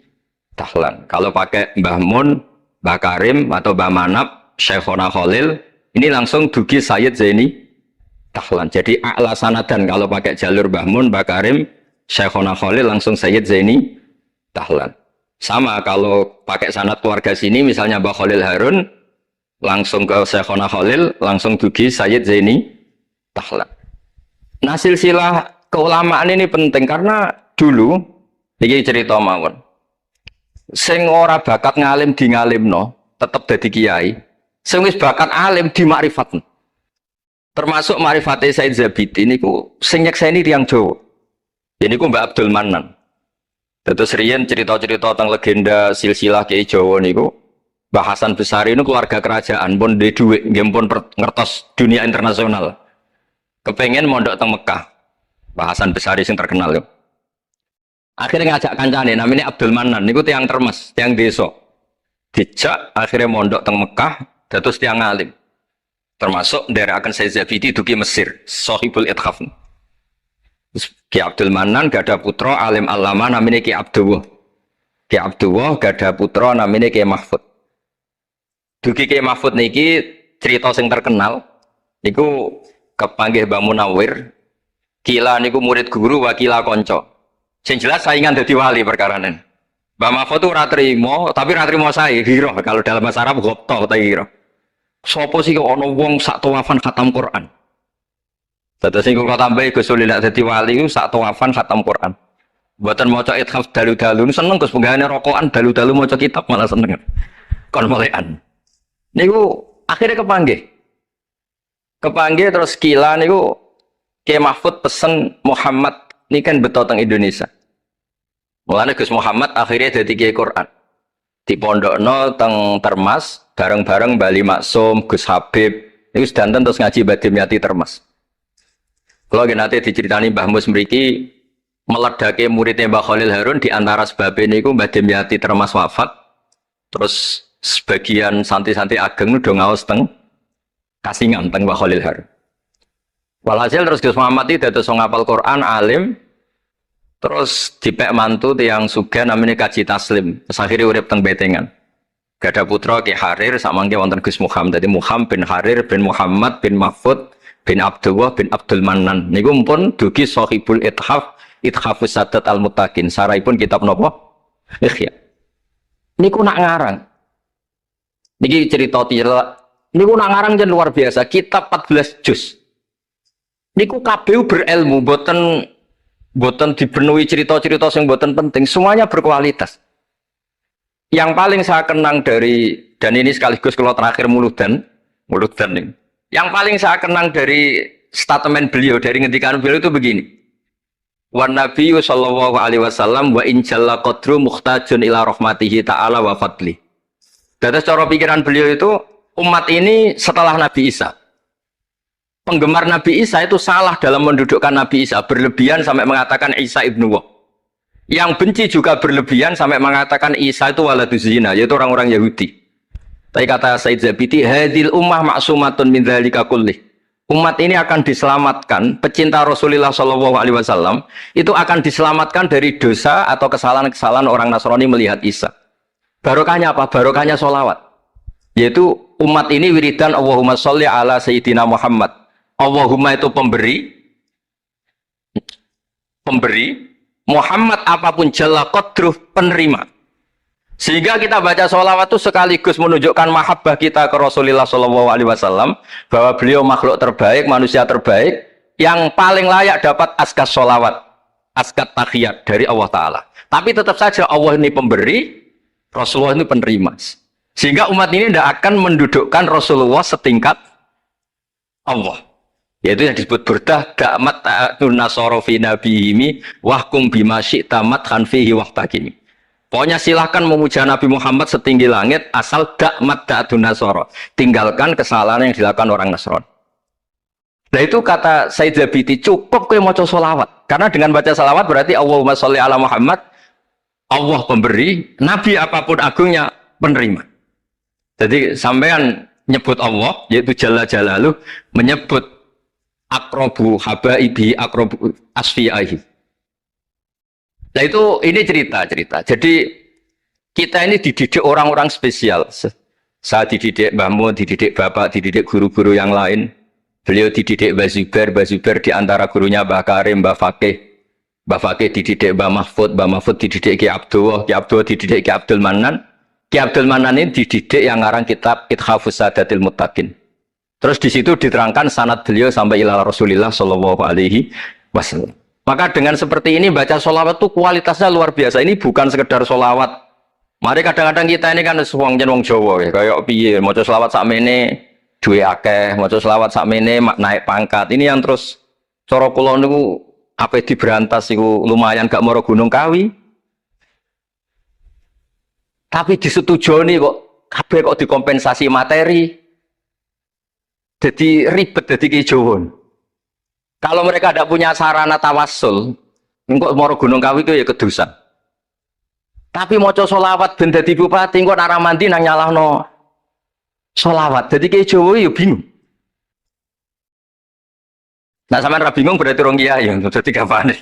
Tahlan. Kalau pakai Mbah Mun, Mbah Karim atau Mbah Manap, Syekhona Khalil, ini langsung dugi Said Zaini Tahlan. Jadi a'la sanadan kalau pakai jalur Mbah Mun, Mbah Karim, Syekhona Khalil langsung Said Zaini Tahlan. Sama kalau pakai sanad keluarga sini misalnya Mbah Khalil Harun langsung ke Syekhona Khalil langsung dugi Said Zaini Tahlan. Nah silsilah keulamaan ini penting karena dulu iki cerita mawon. Sing ora bakat ngalim di ngalimno, tetep dadi kiai. Sing wis bakat alim di makrifatno. Termasuk makrifate Said Zabidi niku sing nyekseni tiyang Jawa. Ini ku Mbak Abdul Manan. Terus riyen cerita-cerita tentang legenda silsilah Kiai Jawa niku, Mbah Hasan Besari ini keluarga kerajaan, pun di duit, pun ngertos dunia internasional. Kepengen mondok teng Mekah. Mbah Hasan Besari sing terkenal yo. Akhirnya ngajak kancane namanya Abdul Manan niku tiang termes, tiang desa. Dijak akhirnya mondok teng Mekah, dados tiang alim. Termasuk ndherekaken Said Zabidi dugi Mesir, Shahibul Ithaf. Ki Abdul Manan gada putra alim alama namanya Ki Abdullah. Ki Abdullah gada putra namanya Ki Mahfud. Dugi Ki Mahfud niki cerita sing terkenal niku kepanggih Mbah Munawir. Kila niku murid guru wakila konco. Sing jelas saingan dadi wali perkaranen. Mbah Mahfud itu ora trimo, tapi ora trimo sae hiro kalau dalam bahasa Arab gopto ta hiro. Sopo sih kok ana wong sak tawafan khatam Quran. Dados sing kula tambahi Gus Sulilak dadi wali ku sak tawafan khatam Quran. Mboten maca ithaf dalu-dalu seneng Gus penggane rokokan dalu-dalu maca kitab malah seneng. Kon molekan. Niku akhirnya kepanggih. Kepanggih terus kila niku Kiai Mahfud pesen Muhammad ini kan betul teng Indonesia. Mulane Gus Muhammad akhirnya dadi Kiai Quran. dipondokno teng Termas bareng-bareng Bali Maksum, Gus Habib. Niku sedanten terus ngaji Badhe Miati Termas. Kalau nanti diceritani Mbah Mus mriki meledake muridnya Mbah Khalil Harun di antara sebabnya niku Mbah Demyati Termas wafat. Terus sebagian santri-santri ageng udah ngaos teng Kasingan teng Mbah Khalil Harun. Walhasil terus Gus Muhammad itu dados ngapal Quran alim. Terus dipek mantu tiyang sugih namanya Kaji Taslim. Terus akhirnya urip teng Betengan. Gada putra Ki Harir samangke wonten Gus Muhammad. Dadi Muhammad bin Harir bin Muhammad bin Mahfud bin Abdullah bin Abdul Manan. Niku pun dugi Shahibul Ithaf, Ithafus Sadat Al-Muttaqin. Saraipun kitab napa? Ikhya. Niku nak ngarang. Niki cerita tila. Niku nak ngarang jen luar biasa. Kitab 14 juz. Niku kabeh berilmu, boten dipenuhi cerita-cerita yang boten penting. Semuanya berkualitas. Yang paling saya kenang dari, dan ini sekaligus kalau terakhir muludan ini. Yang paling saya kenang dari statement beliau, dari ngendikan beliau itu begini. Wan Nabiyyu sallallahu alaihi wasallam wa in jalla qadru muhtajun ila rahmatihi ta'ala wa fadli. Dari cara pikiran beliau itu, umat ini setelah Nabi Isa. Penggemar Nabi Isa itu salah dalam mendudukkan Nabi Isa, berlebihan sampai mengatakan Isa ibnu Wah. Yang benci juga berlebihan sampai mengatakan Isa itu waladuz zina, yaitu orang-orang Yahudi. Tapi kata Said Zabidi, hadil ummah ma'sumatun min dzalika kullih. Umat ini akan diselamatkan, pecinta Rasulullah Shallallahu Alaihi Wasallam itu akan diselamatkan dari dosa atau kesalahan-kesalahan orang Nasrani melihat Isa. Barokahnya apa? Barokahnya sholawat. Yaitu umat ini wiridan Allahumma sholli ala Sayyidina Muhammad. Allahumma itu pemberi. Muhammad apapun jalla qadruh penerima. Sehingga kita baca sholawat itu sekaligus menunjukkan mahabbah kita ke Rasulullah Shallallahu Alaihi Wasallam bahwa beliau makhluk terbaik, manusia terbaik yang paling layak dapat askas sholawat, askat takhiyat dari Allah Taala. Tapi tetap saja Allah ini pemberi, Rasulullah ini penerima. Sehingga umat ini tidak akan mendudukkan Rasulullah setingkat Allah. Yaitu yang disebut burdah da'mat ta'atun nasara fi nabihimi wahkum bima syi'ta madhan fihi wahtakimi. Pokoknya silahkan memuja Nabi Muhammad setinggi langit asal da'mat ta'atun nasara. Tinggalkan kesalahan yang dilakukan orang Nasrani. Nah itu kata Said Zabidi, cukup kowe maca sholawat. Karena dengan baca sholawat berarti Allahumma sholli ala Muhammad, Allah pemberi, Nabi apapun agungnya penerima. Jadi sampean nyebut Allah, yaitu Jalla Jalaluh, menyebut akrobu habaibi akrobu asfiyahi. Nah itu ini cerita. Jadi kita ini dididik orang-orang spesial. Saya dididik Mbah Mun, dididik Bapak, dididik guru-guru yang lain. Beliau dididik Mbah Zubair di antara gurunya Mbah Karim, Mbah Fakih. Mbah Fakih dididik Mbah Mahfud dididik Ki Abdullah dididik Ki Abdul Manan. Ki Abdul Manan ini dididik yang ngarang kitab Ithafus Sadatil Muttaqin. Terus di situ diterangkan sanad beliau sampai ila Rasulillah Shallallahu Alaihi Wasallam. Maka dengan seperti ini baca sholawat itu kualitasnya luar biasa. Ini bukan sekedar sholawat. Mari kadang-kadang kita ini kan wong Jawa ya, kayak piye maca sholawat sakmene duwe akeh, maca sholawat sakmene naik pangkat. Ini yang terus cara kula niku ape diberantas iku lumayan gak moro Gunung Kawi. Tapi disetujoni kok kabeh kok dikompensasi materi. Jadi ribet jadi kijowon. Kalau mereka tidak punya sarana tawassul, engkau moro Gunung Kawi itu ya kedusan. Tapi mau sholawat ben dadi bupati, engkau nara mandi nang nyalahno sholawat. Jadi kijowon ya bingung. Nah sampean ra bingung berarti rong kiai ya, jadi kapan?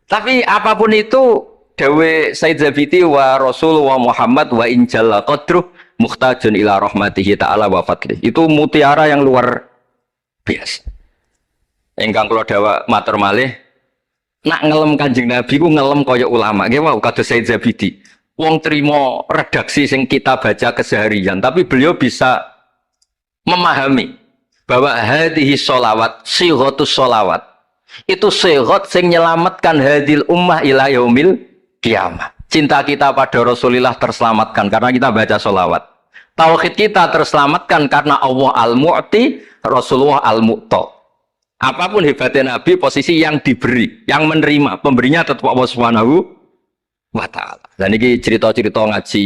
Tapi apapun itu, dawe Said Zabidi wa Rasul wa Muhammad wa injalla qadruh muhtajun ila rahmatihi ta'ala wa fadli. Itu mutiara yang luar biasa. Engkang kula dawa matur malih, nak ngelem Kanjeng Nabi ku ngelem kaya ulama. Nggih wau kados Said Zabidi. Wong trimo redaksi sing kita baca keseharian, tapi beliau bisa memahami bahwa hadhihi sholawat, sighatus sholawat. Itu sighat sing nyelamatkan hadil ummah ila yaumil kiamah. Cinta kita pada Rasulullah terselamatkan karena kita baca sholawat. Tauhid kita terselamatkan karena Allah al-mu'ti, Rasulullah al-mu'ta. Apapun hebatnya Nabi, posisi yang diberi, yang menerima, pemberinya tetap Allah Subhanahu wa Ta'ala. Dan ini cerita-cerita ngaji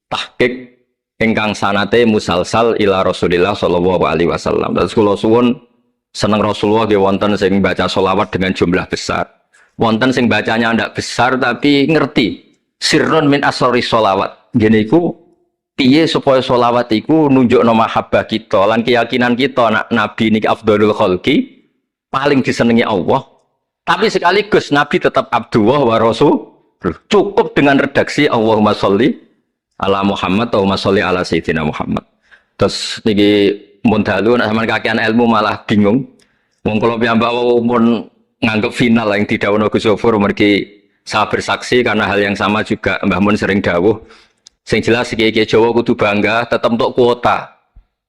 tahqiq ingkang sanate musalsal ila Rasulillah sallallahu alaihi wasallam. Terus kula suwun seneng Rasulullah nggih wonten sing baca selawat dengan jumlah besar. Wonten sing bacanya ndak besar tapi ngerti sirrun min asrori selawat. Ngene iku piye supaya selawat iku nunjukno mahabbah kita lan keyakinan kita nak nabi niki afdhalul khalqi, paling disenengi Allah. Tapi sekaligus nabi tetap Abdullah wa Rasul. Cukup dengan redaksi Allahumma sholli ala Muhammad atau sholli ala Sayyidina Muhammad. Terus niki mun dalu nek sampean kakean ilmu malah bingung. Wong kula piyambak pun nganggep final yang didhawuhna Gus Zofur mergi saya bersaksi karena hal yang sama juga Mbah Mun sering dawuh. Sing jelas iki Jawa kudu bangga tetep untuk kuota.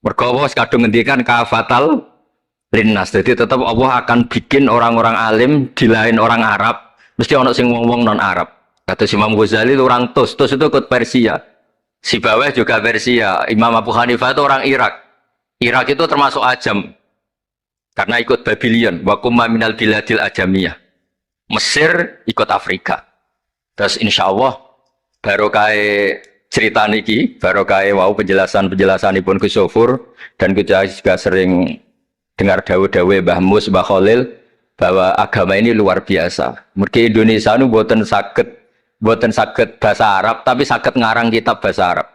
Mergo wis kadung ngendikan kafatal linnas. Jadi tetap Allah akan bikin orang-orang alim di lain orang Arab, mesti ono sing wong-wong non Arab. Kata Imam Ghazali itu orang Tus itu ikut Persia. Sibawayh juga Persia. Imam Abu Hanifah itu orang Irak. Irak itu termasuk Ajam. Karena ikut Babylon. Wa kumma minal biladil ajamiyah. Mesir ikut Afrika. Terus insya Allah barokah cerita niki, barokah wow penjelasan Ibn Gus Zofur dan kita juga sering dengar dawuh-dawuh Mbah Mus, Mbah Khalil bahwa agama ini luar biasa. Mergi Indonesia nu boten saged bahasa Arab tapi saged ngarang kitab bahasa Arab.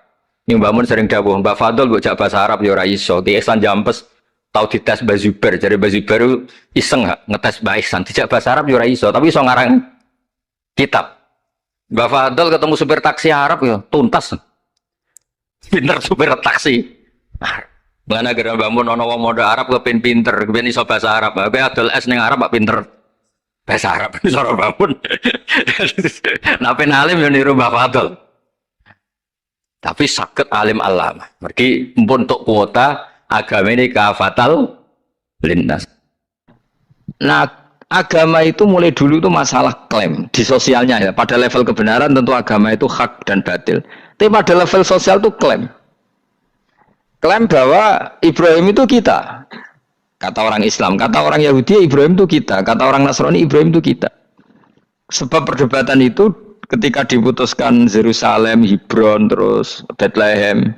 Yang Mbah Mun sering dawuh, Mbah Fadl bocah bahasa Arab ya ora iso. Di Ihsan Jampes tau dites Mbah Zubair, jadi Mbah Zubair iseng ngetes Mbah Ihsan dijak bahasa Arab ya ora iso, tapi iso ngarang kitab. Mbah Fadl ketemu supir taksi Arab ya tuntas. Pinter supir taksi. Mana gara Mbah Mun ana wong modho Arab kepen pinter, kepen iso bahasa Arab. Kowe adol es ning Arab kok pinter bahasa Arab iso ora Mbah Mun. Napen alim yo niru Mbah Fadl. Tapi sakit alim alam. Mergi mpun untuk kuota agama ini kafatal linnas. Nah, agama itu mulai dulu itu masalah klaim di sosialnya ya. Pada level kebenaran tentu agama itu hak dan batil. Tapi pada level sosial itu klaim. Klaim bahwa Ibrahim itu kita. Kata orang Islam, kata orang Yahudi Ibrahim itu kita, kata orang Nasrani Ibrahim itu kita. Sebab perdebatan itu ketika diputuskan Yerusalem, Hebron, terus Bethlehem,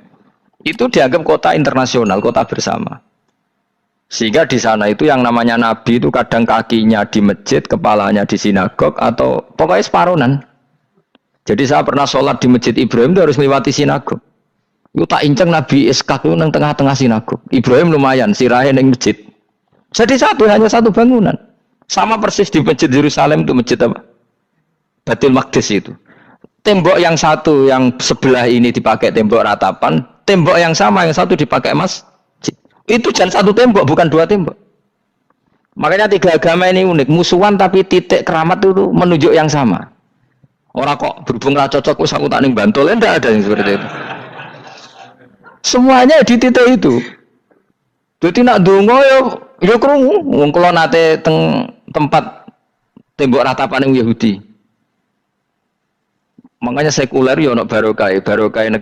itu dianggap kota internasional, kota bersama. Sehingga di sana itu yang namanya Nabi itu kadang kakinya di masjid, kepalanya di sinagog, atau pokoknya separunan. Jadi saya pernah sholat di masjid Ibrahim itu harus melewati sinagog. Itu tak inceng Nabi Iskak itu nang tengah-tengah sinagog. Ibrahim lumayan, sirahe nang masjid. Jadi hanya satu bangunan. Sama persis di masjid Yerusalem itu masjid apa? Baitul Maqdis itu. Tembok yang satu yang sebelah ini dipakai tembok ratapan, tembok yang sama yang satu dipakai masjid. Itu jangan satu tembok, bukan dua tembok. Makanya tiga agama ini unik, musuhan tapi titik keramat itu menunjuk yang sama. Orang kok berhubung ra cocok wis aku tak ning Bantul, enggak ada yang seperti itu. Semuanya di titik itu. Jadi nak donga ya krungu wong kula nate teng tempat tembok ratapan yang Yahudi. Makanya sekuler ya ono barokah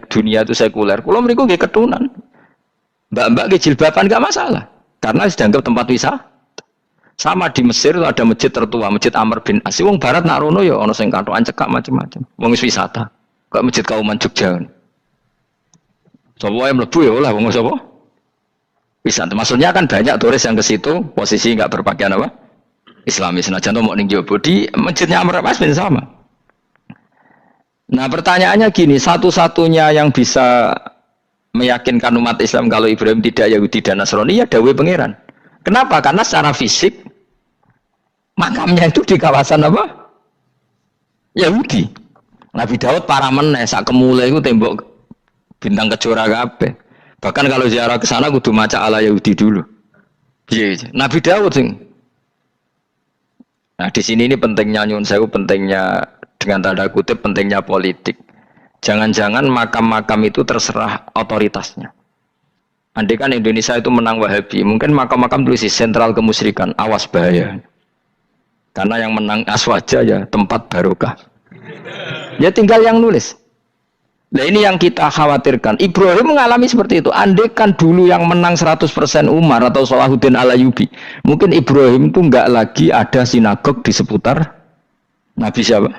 dunia itu sekuler. Kula mriku nggih ketunan. Mbak-mbak nggih jilbaban enggak masalah karena dianggap tempat wisata. Sama di Mesir itu ada masjid tertua, Masjid Amr bin As. Wong barat nak rono ya ono sing katokan cekak macam-macam. Wong wisata. Kok Masjid Kauman Jogja. Sopo yang mlebu ya oleh wong sapa? Wisata. Maksudnya kan banyak turis yang ke situ posisi enggak berpakaian apa? Islami senajan to mok ning jowo di Masjidnya Amr bin As sama. Nah pertanyaannya gini, satu-satunya yang bisa meyakinkan umat Islam kalau Ibrahim tidak Yahudi dan Nasrani ya dawuh pangeran. Kenapa? Karena secara fisik makamnya itu di kawasan apa? Yahudi. Nabi Daud para meneh sak kemule itu tembok bintang kejora kabeh. Bahkan kalau ziarah ke sana kudu maca ala Yahudi dulu. Iya, Nabi Daud sing. Nah, di sini ini pentingnya nyuwun sewu, pentingnya dengan tanda kutip pentingnya politik. Jangan-jangan makam-makam itu terserah otoritasnya. Andai kan Indonesia itu menang Wahabi, mungkin makam-makam tulis sentral kemusyrikan, awas bahaya. Karena yang menang Aswaja ya tempat barokah. Ya tinggal yang nulis. Nah ini yang kita khawatirkan. Ibrahim mengalami seperti itu. Andai kan dulu yang menang 100% Umar atau Salahuddin Al-Ayyubi, mungkin Ibrahim itu enggak lagi ada sinagog di seputar Nabi siapa?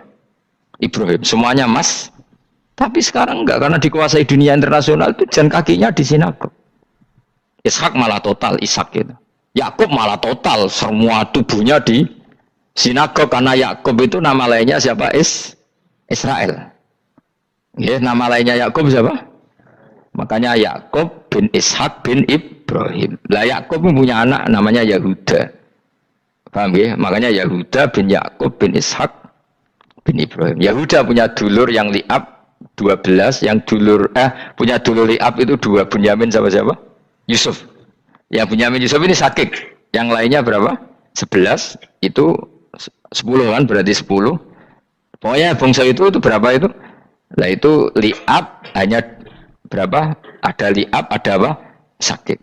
Ibrahim. Semuanya Tapi sekarang enggak, karena dikuasai dunia internasional itu jalan kakinya di sinagog. Ishak malah total Ishak gitu. Yakub malah total semua tubuhnya di sinagog, karena Yakub itu nama lainnya siapa? Israel. Ya, nama lainnya Yakub siapa? Makanya Yakub bin Ishak bin Ibrahim. Lah Yakub punya anak namanya Yahuda. Paham ya? Makanya Yahuda bin Yakub bin Ishak bin Ibrahim. Yahuda punya dulur yang li'ab 12, yang dulur punya dulur li'ab itu 2, Bunyamin sama siapa? Yusuf. Ya Bunyamin Yusuf ini sakit. Yang lainnya berapa? 11. Itu 10 kan, berarti 10. Pokoknya bangsa itu berapa itu? Lah itu li'ab hanya berapa? Ada li'ab, ada apa? Sakit.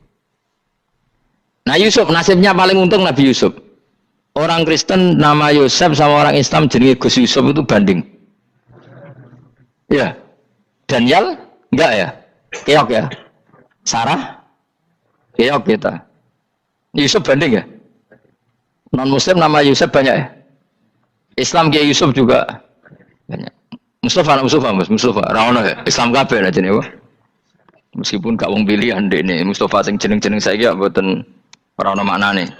Nah Yusuf nasibnya paling untung Nabi Yusuf. Orang Kristen nama Yusuf sama orang Islam jenenge Gus Yusuf itu banding. Ya. Daniel enggak ya? Keok ya? Sarah? Keok kita. Yusuf banding ya? Non Muslim nama Yusuf banyak ya? Islam Kiai Yusuf juga banyak. Mustafa Rawono ya? Islam kabeh aja nih, meskipun gak wong pilihan deh nih. Mustafa sing jeneng-jeneng saya gak mboten ora ono maknane.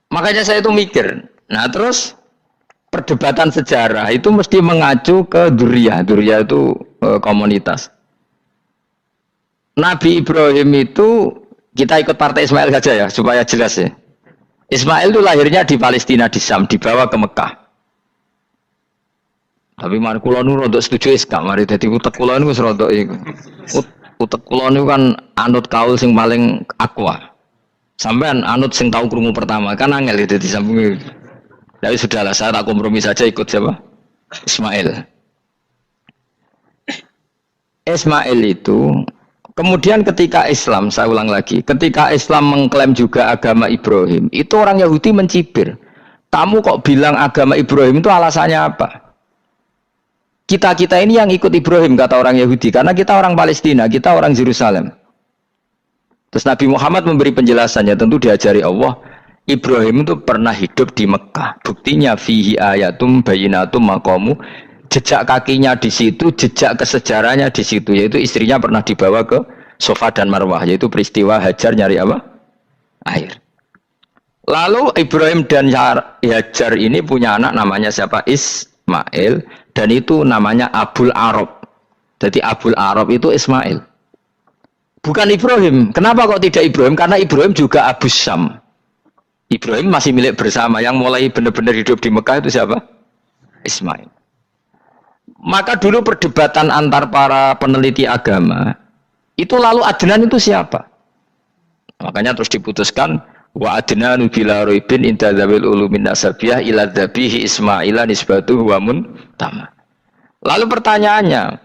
Makanya saya itu mikir. Nah, terus perdebatan sejarah itu mesti mengacu ke Duriyah. Duriyah itu komunitas. Nabi Ibrahim itu, kita ikut partai Ismail saja ya, supaya jelas ya. Ismail itu lahirnya di Palestina, di Syam, dibawa ke Mekah. Tapi mari kula nu rodok setuju gak mari dadi utek kula niku wis rodok iku. Utek kula niku kan anut kaul sing paling akwa. Sampean anut sing tahu krungu pertama, kan angel itu dadi sambung. Tapi sudahlah, saya tak kompromi saja ikut siapa? Ismail. Ismail itu kemudian ketika Islam, saya ulang lagi, ketika Islam mengklaim juga agama Ibrahim, itu orang Yahudi mencibir. Kamu kok bilang agama Ibrahim itu alasannya apa? Kita ini yang ikut Ibrahim, kata orang Yahudi, karena kita orang Palestina, kita orang Yerusalem. Terus Nabi Muhammad memberi penjelasannya, tentu diajari Allah, Ibrahim itu pernah hidup di Mekah. Buktinya fihi ayatum bayinatum maqamu, jejak kakinya di situ, jejak kesejarahnya di situ, yaitu istrinya pernah dibawa ke Safa dan Marwah, yaitu peristiwa Hajar nyari apa? Air. Lalu Ibrahim dan Hajar ini punya anak namanya siapa? Ismail, dan itu namanya Abul Arab. Jadi Abul Arab itu Ismail. Bukan Ibrahim. Kenapa kok tidak Ibrahim? Karena Ibrahim juga Abu Syam. Ibrahim masih milik bersama. Yang mulai benar-benar hidup di Mekah itu siapa? Ismail. Maka dulu perdebatan antar para peneliti agama, itu lalu Adnan itu siapa? Makanya terus diputuskan, wa adnanu bila roibin inda dzawil ulumin nasabiyah ila dzabihi Ismaila nisbatuhu wa muntama. Lalu pertanyaannya,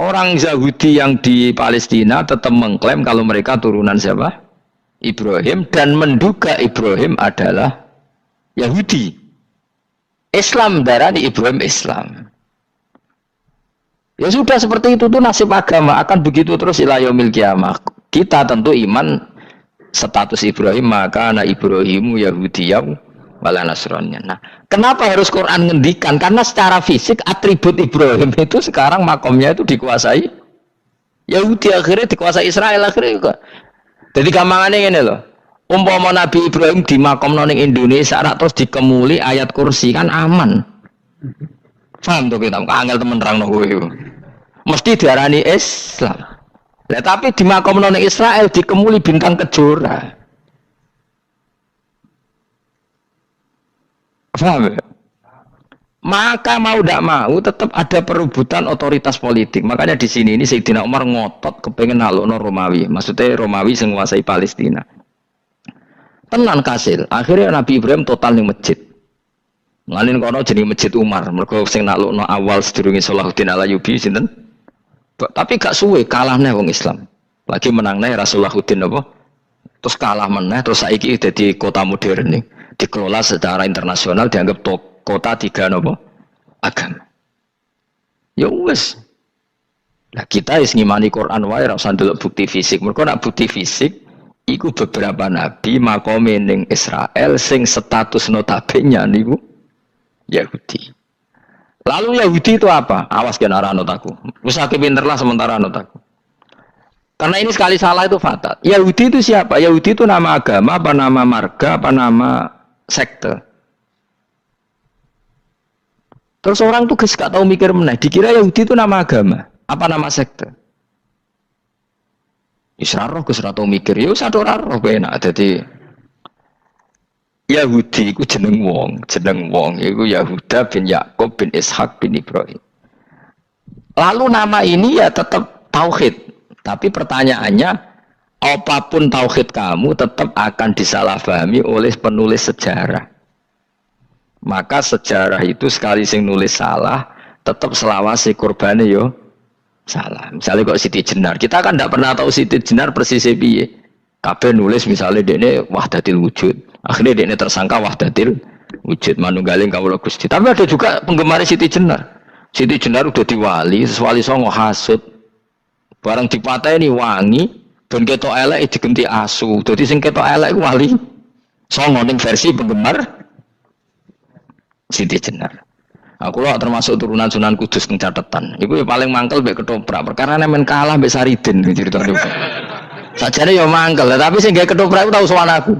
orang Yahudi yang di Palestina tetap mengklaim kalau mereka turunan siapa? Ibrahim, dan menduga Ibrahim adalah Yahudi. Islam darani Ibrahim Islam. Ya sudah seperti itu tuh nasib agama, akan begitu terus ila yaumil qiyamah. Kita tentu iman status Ibrahim, maka anak Ibrahimu Yahudiyah wala Nasraniyah. Nah, kenapa harus Quran ngendikan? Karena secara fisik atribut Ibrahim itu sekarang makomnya itu dikuasai Yahudi, akhirnya dikuasai Israel akhirnya juga. Jadi gampangannya ini loh. Umpama Nabi Ibrahim di makom ning Indonesia terus dikemuli ayat kursi kan aman. Paham tuh kita? Angel temen terang kowe. Mesti diarani Islam. Lah tapi di makom ning Israel dikemuli bintang kejora. Paham ya? Maka mau tidak mau tetap ada perebutan otoritas politik. Makanya di sini ini Sayyidina Umar ngotot kepengen nalukno Romawi. Maksudnya Romawi sing nguasai Palestina. Tenan kasil. Akhirnya Nabi Ibrahim total ning masjid. Ngalin kono jeneng Masjid Umar. Mergo sing naklukno awal sedurunge Salahuddin Alayubi sinten? Tapi gak suwe kalahne wong Islam. Lagi menangne Rasuluddin apa? Terus kalah meneh terus saiki dadi kota modern nih. Dikelola secara internasional dianggap kota tiga nopo agama. Ya wes. Nah kita is ngimani Quran wae ora usah ndelok bukti fisik. Mergo nek bukti fisik iku beberapa nabi makome ning Israel sing status notabene niku Yahudi. Lalu Yahudi itu apa? Awas kena anut aku. Usah pinter lah sementara anut aku. Karena ini sekali salah itu fatal. Yahudi itu siapa? Yahudi itu nama agama, apa nama marga, apa nama sekte. Terus orang tuh gak tahu mikir meneh. Dikira Yahudi itu nama agama, apa nama sekte. Isra-roh Gus ora tau mikir. Ya wis ora roh enak dadi Yahudi iku jeneng wong iku Yahuda bin Yakub bin Ishak bin Ibrahim. Lalu nama ini ya tetap tauhid, tapi pertanyaannya apapun tauhid kamu tetap akan disalahpahami oleh penulis sejarah. Maka sejarah itu sekali sing nulis salah, tetap selawase kurbane yo salah. Misalnya kok Siti Jenar, kita kan tidak pernah tahu Siti Jenar persis piye. Kabeh nulis misalnya dekne wahdatil wujud. Akhirnya dekne tersangka wahdatil wujud manunggaling kawula Gusti. Tapi ada juga penggemar Siti Jenar. Siti Jenar udah diwali, wali songo hasud. Barang dipateni wangi, ben ketok elek digenti asu. Dadi sing ketok elek wali songo ning versi penggemar Siti Jenar. Aku lah termasuk turunan Sunan Kudus ning catatan. Iku ya paling mangkel mbek ketoprak. Perkara men kalah mbek Saridin ceritane. Sajane ya mangkel, tapi sing gawe ketoprak iku tau sowan aku.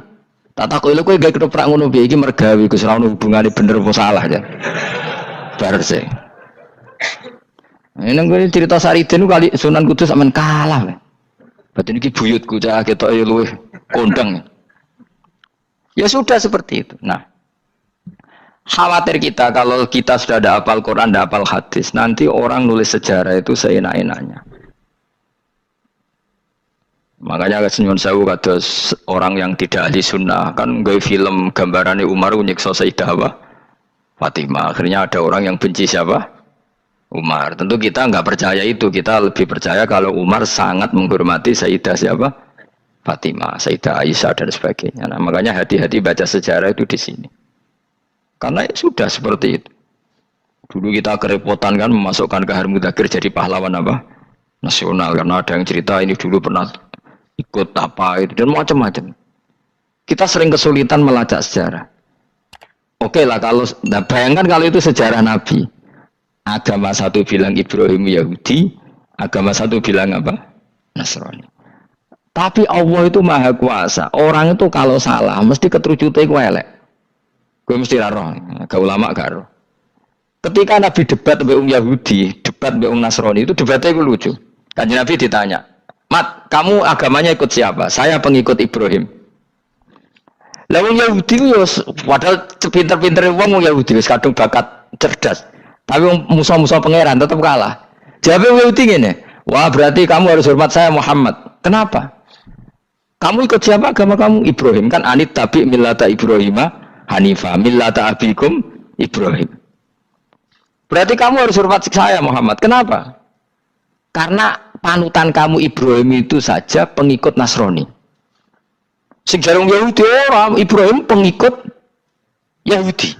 Tak takoki lho kowe gawe ketoprak ngono piye iki mergawi Gus ora ono hubungane bener apa salah ya. Bar sih. Ini gue cerita Saridin kali Sunan Kudus sampean kalah. Berarti iki buyutku cah ketoke luwih kondang. Ya sudah seperti itu. Nah, khawatir kita kalau kita sudah ada hafal Quran, ada hafal hadis, nanti orang nulis sejarah itu seenak-enaknya. Makanya senyum sewu kados orang yang tidak ahli sunnah kan gawe film gambarannya Umar nyiksa Sayyidah Fatimah. Akhirnya ada orang yang benci siapa? Umar. Tentu kita nggak percaya itu. Kita lebih percaya kalau Umar sangat menghormati Sayyidah siapa? Fatimah, Sayyidah Aisyah dan sebagainya. Nah, makanya hati-hati baca sejarah itu di sini. Karena ya sudah seperti itu. Dulu kita kerepotan kan memasukkan Kahar Mudzakkir jadi pahlawan apa? Nasional karena ada yang cerita ini dulu pernah ikut apa itu dan macam-macam. Kita sering kesulitan melacak sejarah. Oke lah kalau nah bayangkan kalau itu sejarah Nabi. Agama satu bilang Ibrahim Yahudi, agama satu bilang apa? Nasrani. Tapi Allah itu maha kuasa. Orang itu kalau salah mesti keterucute ku elek. Kowe mesti ra roh, gak ulama gak roh. Ketika Nabi debat mbek Yahudi, debat mbek Nasrani itu debatnya itu lucu. Kanjeng Nabi ditanya, "Mat, kamu agamanya ikut siapa?" "Saya pengikut Ibrahim." Lah wong Yahudi yo padahal pinter-pintere wong Yahudi wis kadung bakat cerdas. Tapi musuh-musuh pangeran tetap kalah. Jawab Yahudi ngene, "Wah, berarti kamu harus hormat saya Muhammad." "Kenapa?" "Kamu ikut siapa agama kamu?" "Ibrahim." Kan anit tabi millata Ibrahimah Hanifah millata abikum Ibrahim. Berarti kamu harus hormat saya Muhammad. Kenapa? Karena panutan kamu Ibrahim itu saja pengikut Nasrani. Sing jarang Yahudi orang Ibrahim pengikut Yahudi.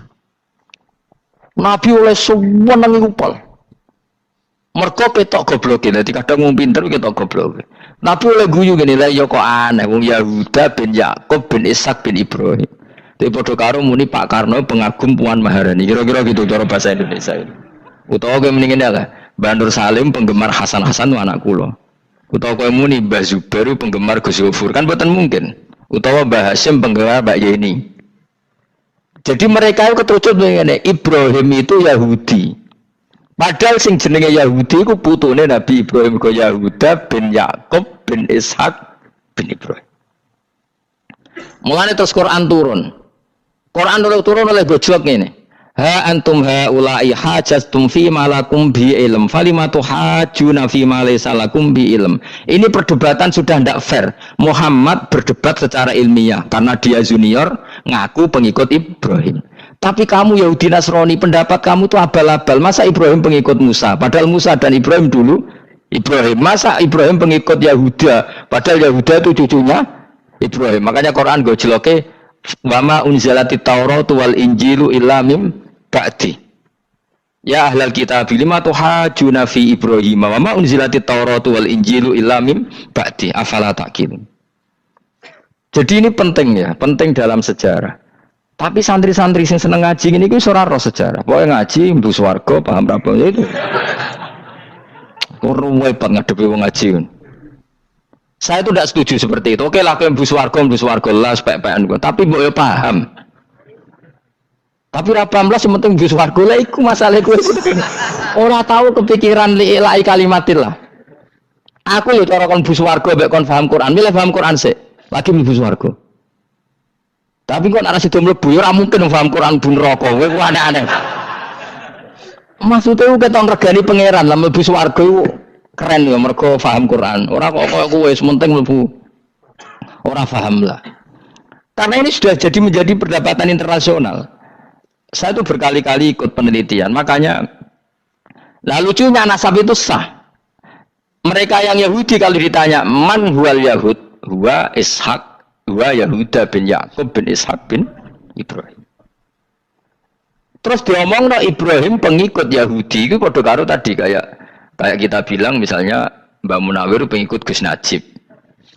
Nabi oleh semua nang ngupal. Mergo ketok goblok dadi kadang wong pinter ketok goblok. Nabi oleh guyu ngene lha ya kok aneh wong Yahuda bin Yakub bin Ishak bin Ibrahim. Tapi padha karo muni Pak Karno pengagum Puan Maharani. Kira-kira gitu cara bahasa Indonesia itu. Utawa kowe mendingin lah, Mbah Nur Salim penggemar Hasan Hasan anak kula. Utawa kowe muni Mbah Zubair penggemar Gus Yofur kan boten mungkin. Utawa Mbah Hasyim penggemar Mbak Yeni. Jadi mereka itu keterucut ngene, Ibrahim itu Yahudi. Padahal sing jenenge Yahudi iku putune Nabi Ibrahim kok Yahuda bin Yakub bin Ishak bin Ibrahim. Mulane terus Quran turun. Quran turun oleh gojlok ngene. Ha antum haula'i hajastum fi ma lakum bi ilm falimatu hajuna fi ma laysa lakum bi ilm. Ini perdebatan sudah tidak fair. Muhammad berdebat secara ilmiah karena dia junior ngaku pengikut Ibrahim. Tapi kamu Yahudi Nasrani pendapat kamu itu abal-abal. Masa Ibrahim pengikut Musa? Padahal Musa dan Ibrahim dulu Ibrahim. Masa Ibrahim pengikut Yahuda? Padahal Yahuda itu cucunya Ibrahim. Makanya Quran gojloke wama unzalati Tauratu wal Injilu illa mim ba'di. Ya ahlal kitab lima tuhajuna fi Ibrahim wama unzalati Tauratu wal Injilu illa mim ba'di afala taqilun. Jadi ini penting ya, penting dalam sejarah. Tapi santri-santri sing seneng ngaji ini ku ora roh sejarah. Pokoke ngaji mlebu swarga paham ra apa itu. Kurang repot ngadepi wong ngaji. Saya itu tidak setuju seperti itu. Oke lah, mlebu swarga lah spek-pekan kok. Tapi mbok yo paham. Tapi ra paham lah sementing mlebu swarga lah iku masalah kowe. Ora tahu kepikiran li ilahi kalimatillah. Aku yo cara kon mlebu swarga mbek kon paham Quran, milih paham Quran sik. Lagi mlebu swarga. Tapi kok nek sida mlebu yo ora mungkin paham Quran bun neraka. Kowe ku aneh-aneh. Maksudnya ku keton regani pangeran lah mlebu swarga iku keren ya mergo paham Quran. Ora kok kowe sementing mlebu. Ora paham lah. Karena ini sudah menjadi perdebatan internasional. Saya itu berkali-kali ikut penelitian, makanya lucunya nasab itu sah. Mereka yang Yahudi kalau ditanya man huwal Yahud, huwa Ishak, huwa Yahuda bin Yakub bin Ishak bin Ibrahim. Terus diomong no Ibrahim pengikut Yahudi itu padha karo tadi kayak kita bilang misalnya Mbak Munawir pengikut Gus Najib.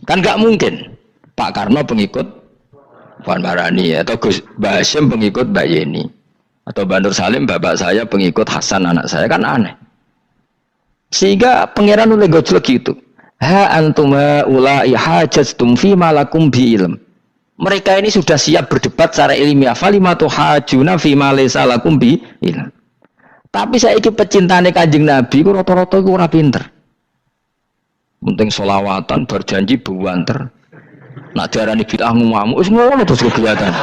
Kan nggak mungkin Pak Karno pengikut Puan Marani atau Gus Basim pengikut Mbak Yeni atau Mbak Nur Salim bapak saya pengikut Hasan anak saya, kan aneh. Sehingga pangeran oleh gojlek gitu. Ha antuma ulai hajastum fi malakum bi ilm. Mereka ini sudah siap berdebat secara ilmiah. Falimatu hajuna fi ma laysa lakum bi ilm. Tapi saya iki pecintane Kanjeng Nabi ku rata-rata iku ora pinter. Penting selawatan berjanji buanter. Nak diarani bid'ah ngamuk wis ngono terus kegiatan.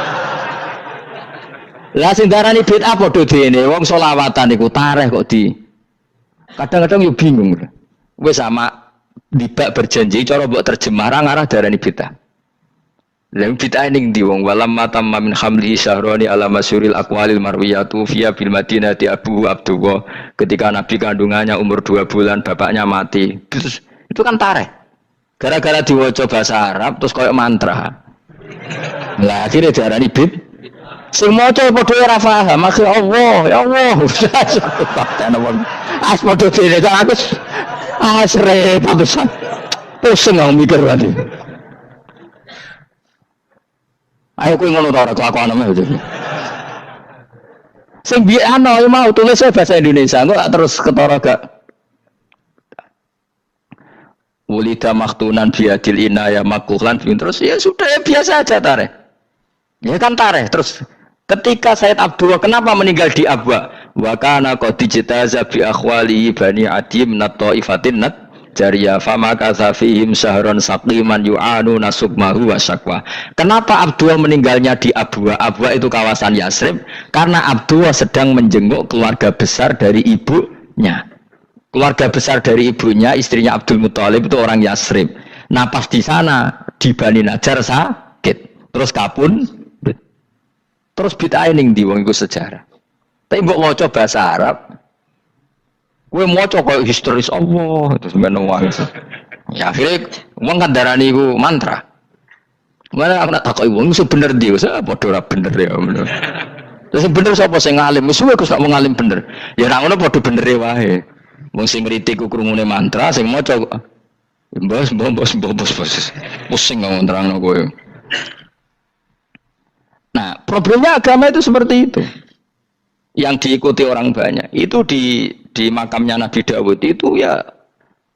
Lah sing diarani bid'ah padha dene wong selawatan iku tareh kok di. Kadang-kadang yo bingung. Wis sama dibak berjanji cara mbok terjemah ra ngarah diarani bid'ah. Lalu bid'ah ning ndi wong walam matamma min hamlihi syahrani ala masyuril aqwalil marwiyatu fiya bil madinati Abu Abdullah, ketika Nabi kandungannya umur 2 bulan bapaknya mati. Terus itu kan tareh. Gara-gara diwaca bahasa Arab terus koyo mantra. Lah akhire diarani bid. Sing maca padha ora paham, maksud Allah, ya Allah. As padha dene aku repot pisan. Pusing aku mikir tadi. Ayo kowe ngono ta ora kelakuanmu itu. Sing biyen ana mau tulis bahasa Indonesia, kok terus ketara gak. Ulida maktunan biadil inaya makuhlan terus ya sudah ya biasa aja tareh. Ya kan tareh terus ketika Said Abdullah kenapa meninggal di Abwa? Wa kana qad dijtaza bi akhwali bani adim nat taifatin nat Jariyah fama kasafihim syahron saqiman yu'anu nasubmahu wa syakwa. Kenapa Abdullah meninggalnya di Abwa? Abwa itu kawasan Yasrib karena Abdullah sedang menjenguk keluarga besar dari ibunya. Keluarga besar dari ibunya, istrinya Abdul Muthalib itu orang Yasrib. Nah pas di sana di Bani Najjar sakit, terus kapun, terus bid'ah ning ndi wong iku sejarah. Tapi mbok maca bahasa Arab, kowe maca koyo historis Allah terus meneng wae. Ya akhirnya wong kan darani iku mantra. Mana aku nak takoki wong iso bener ndi, wis padha ora bener ya. Terus bener sapa sing ngalim? Wis kowe gak mau ngalim bener. Ya ora ngono padha benere wae. Wong sing ngritik ku krungune mantra, sing maca bos. Pusing ngomong terangno kowe. Nah, problemnya agama itu seperti itu. Yang diikuti orang banyak. Itu di makamnya Nabi Dawud itu ya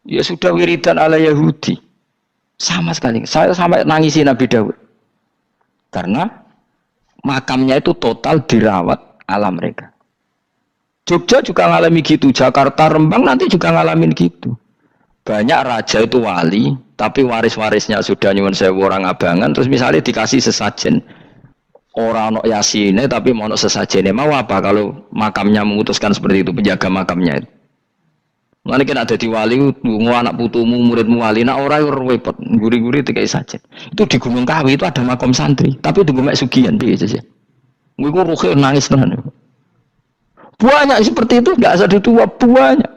sudah wiridan ala Yahudi. Sama sekali. Saya sampai nangisi Nabi Dawud. Karena makamnya itu total dirawat ala mereka. Jogja juga ngalami gitu, Jakarta, Rembang nanti juga ngalamin gitu. Banyak raja itu wali, tapi waris-warisnya sudah nyuwun sewu orang abangan, terus misalnya dikasih sesajen. Orang ono yasine tapi mau sesajene mau apa kalau makamnya memutuskan seperti itu, penjaga makamnya itu. Mulane kena dadi wali nggo anak putumu, muridmu wali, nak ora repot, guri-guri dikai sajen. Itu di Gunung Kawi itu ada makam santri, tapi itu mek sugihan piye saja. Iku ruhe nangis tenan. Banyak seperti itu, enggak usah ditua banyak.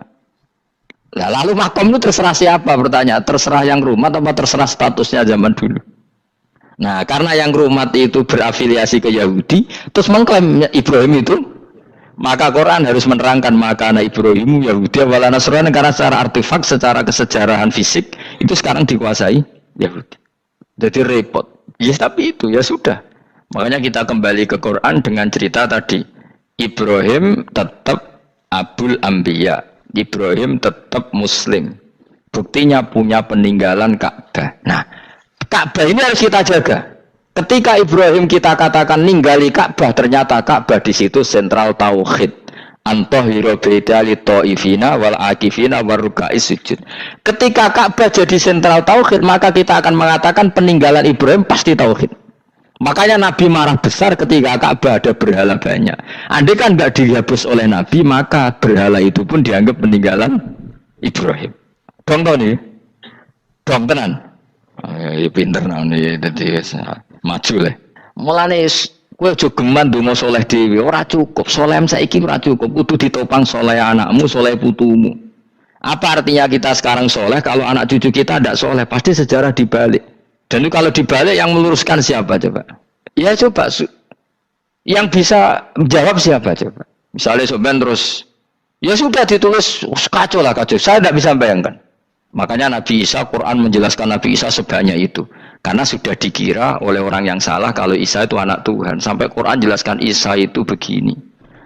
Nah, lalu makom itu terserah siapa bertanya? Terserah yang rumat apa terserah statusnya zaman dulu? Nah, karena yang rumat itu berafiliasi ke Yahudi, terus mengklaim Ibrahim itu, maka Quran harus menerangkan makana Ibrahim Yahudi wala Nasrani karena secara artefak, secara kesejarahan fisik itu sekarang dikuasai Yahudi. Jadi repot. Ya tapi itu ya sudah. Makanya kita kembali ke Quran dengan cerita tadi. Ibrahim tetap Abul Anbiya. Ibrahim tetap Muslim. Buktinya punya peninggalan Ka'bah. Nah, Ka'bah ini harus kita jaga. Ketika Ibrahim kita katakan ninggali Ka'bah, ternyata Ka'bah di situ sentral tauhid. Antahira baitali ta'ifina wal akifina waruka'is sujud. Ketika Ka'bah jadi sentral tauhid, maka kita akan mengatakan peninggalan Ibrahim pasti tauhid. Makanya Nabi marah besar ketika Ka'bah ada berhala banyak. Andai kan nggak dihapus oleh Nabi, maka berhala itu pun dianggap peninggalan Ibrahim. Dong tau nih, dong tenan. Ya pinter nih, jadi maju lah. Mulane kowe aja geman donga saleh dhewe, ora cukup. Saleh saiki ora cukup, kudu ditopang saleh anakmu, saleh putumu. Apa artinya kita sekarang saleh kalau anak cucu kita tidak saleh? Pasti sejarah dibalik. Dan itu kalau dibalik yang meluruskan siapa coba? Ya coba yang bisa menjawab siapa coba? Misalnya Soben terus ya sudah ditulis kacau lah kacau. Saya tidak bisa bayangkan. Makanya Nabi Isa, Quran menjelaskan Nabi Isa sebanyak itu. Karena sudah dikira oleh orang yang salah kalau Isa itu anak Tuhan. Sampai Quran jelaskan Isa itu begini.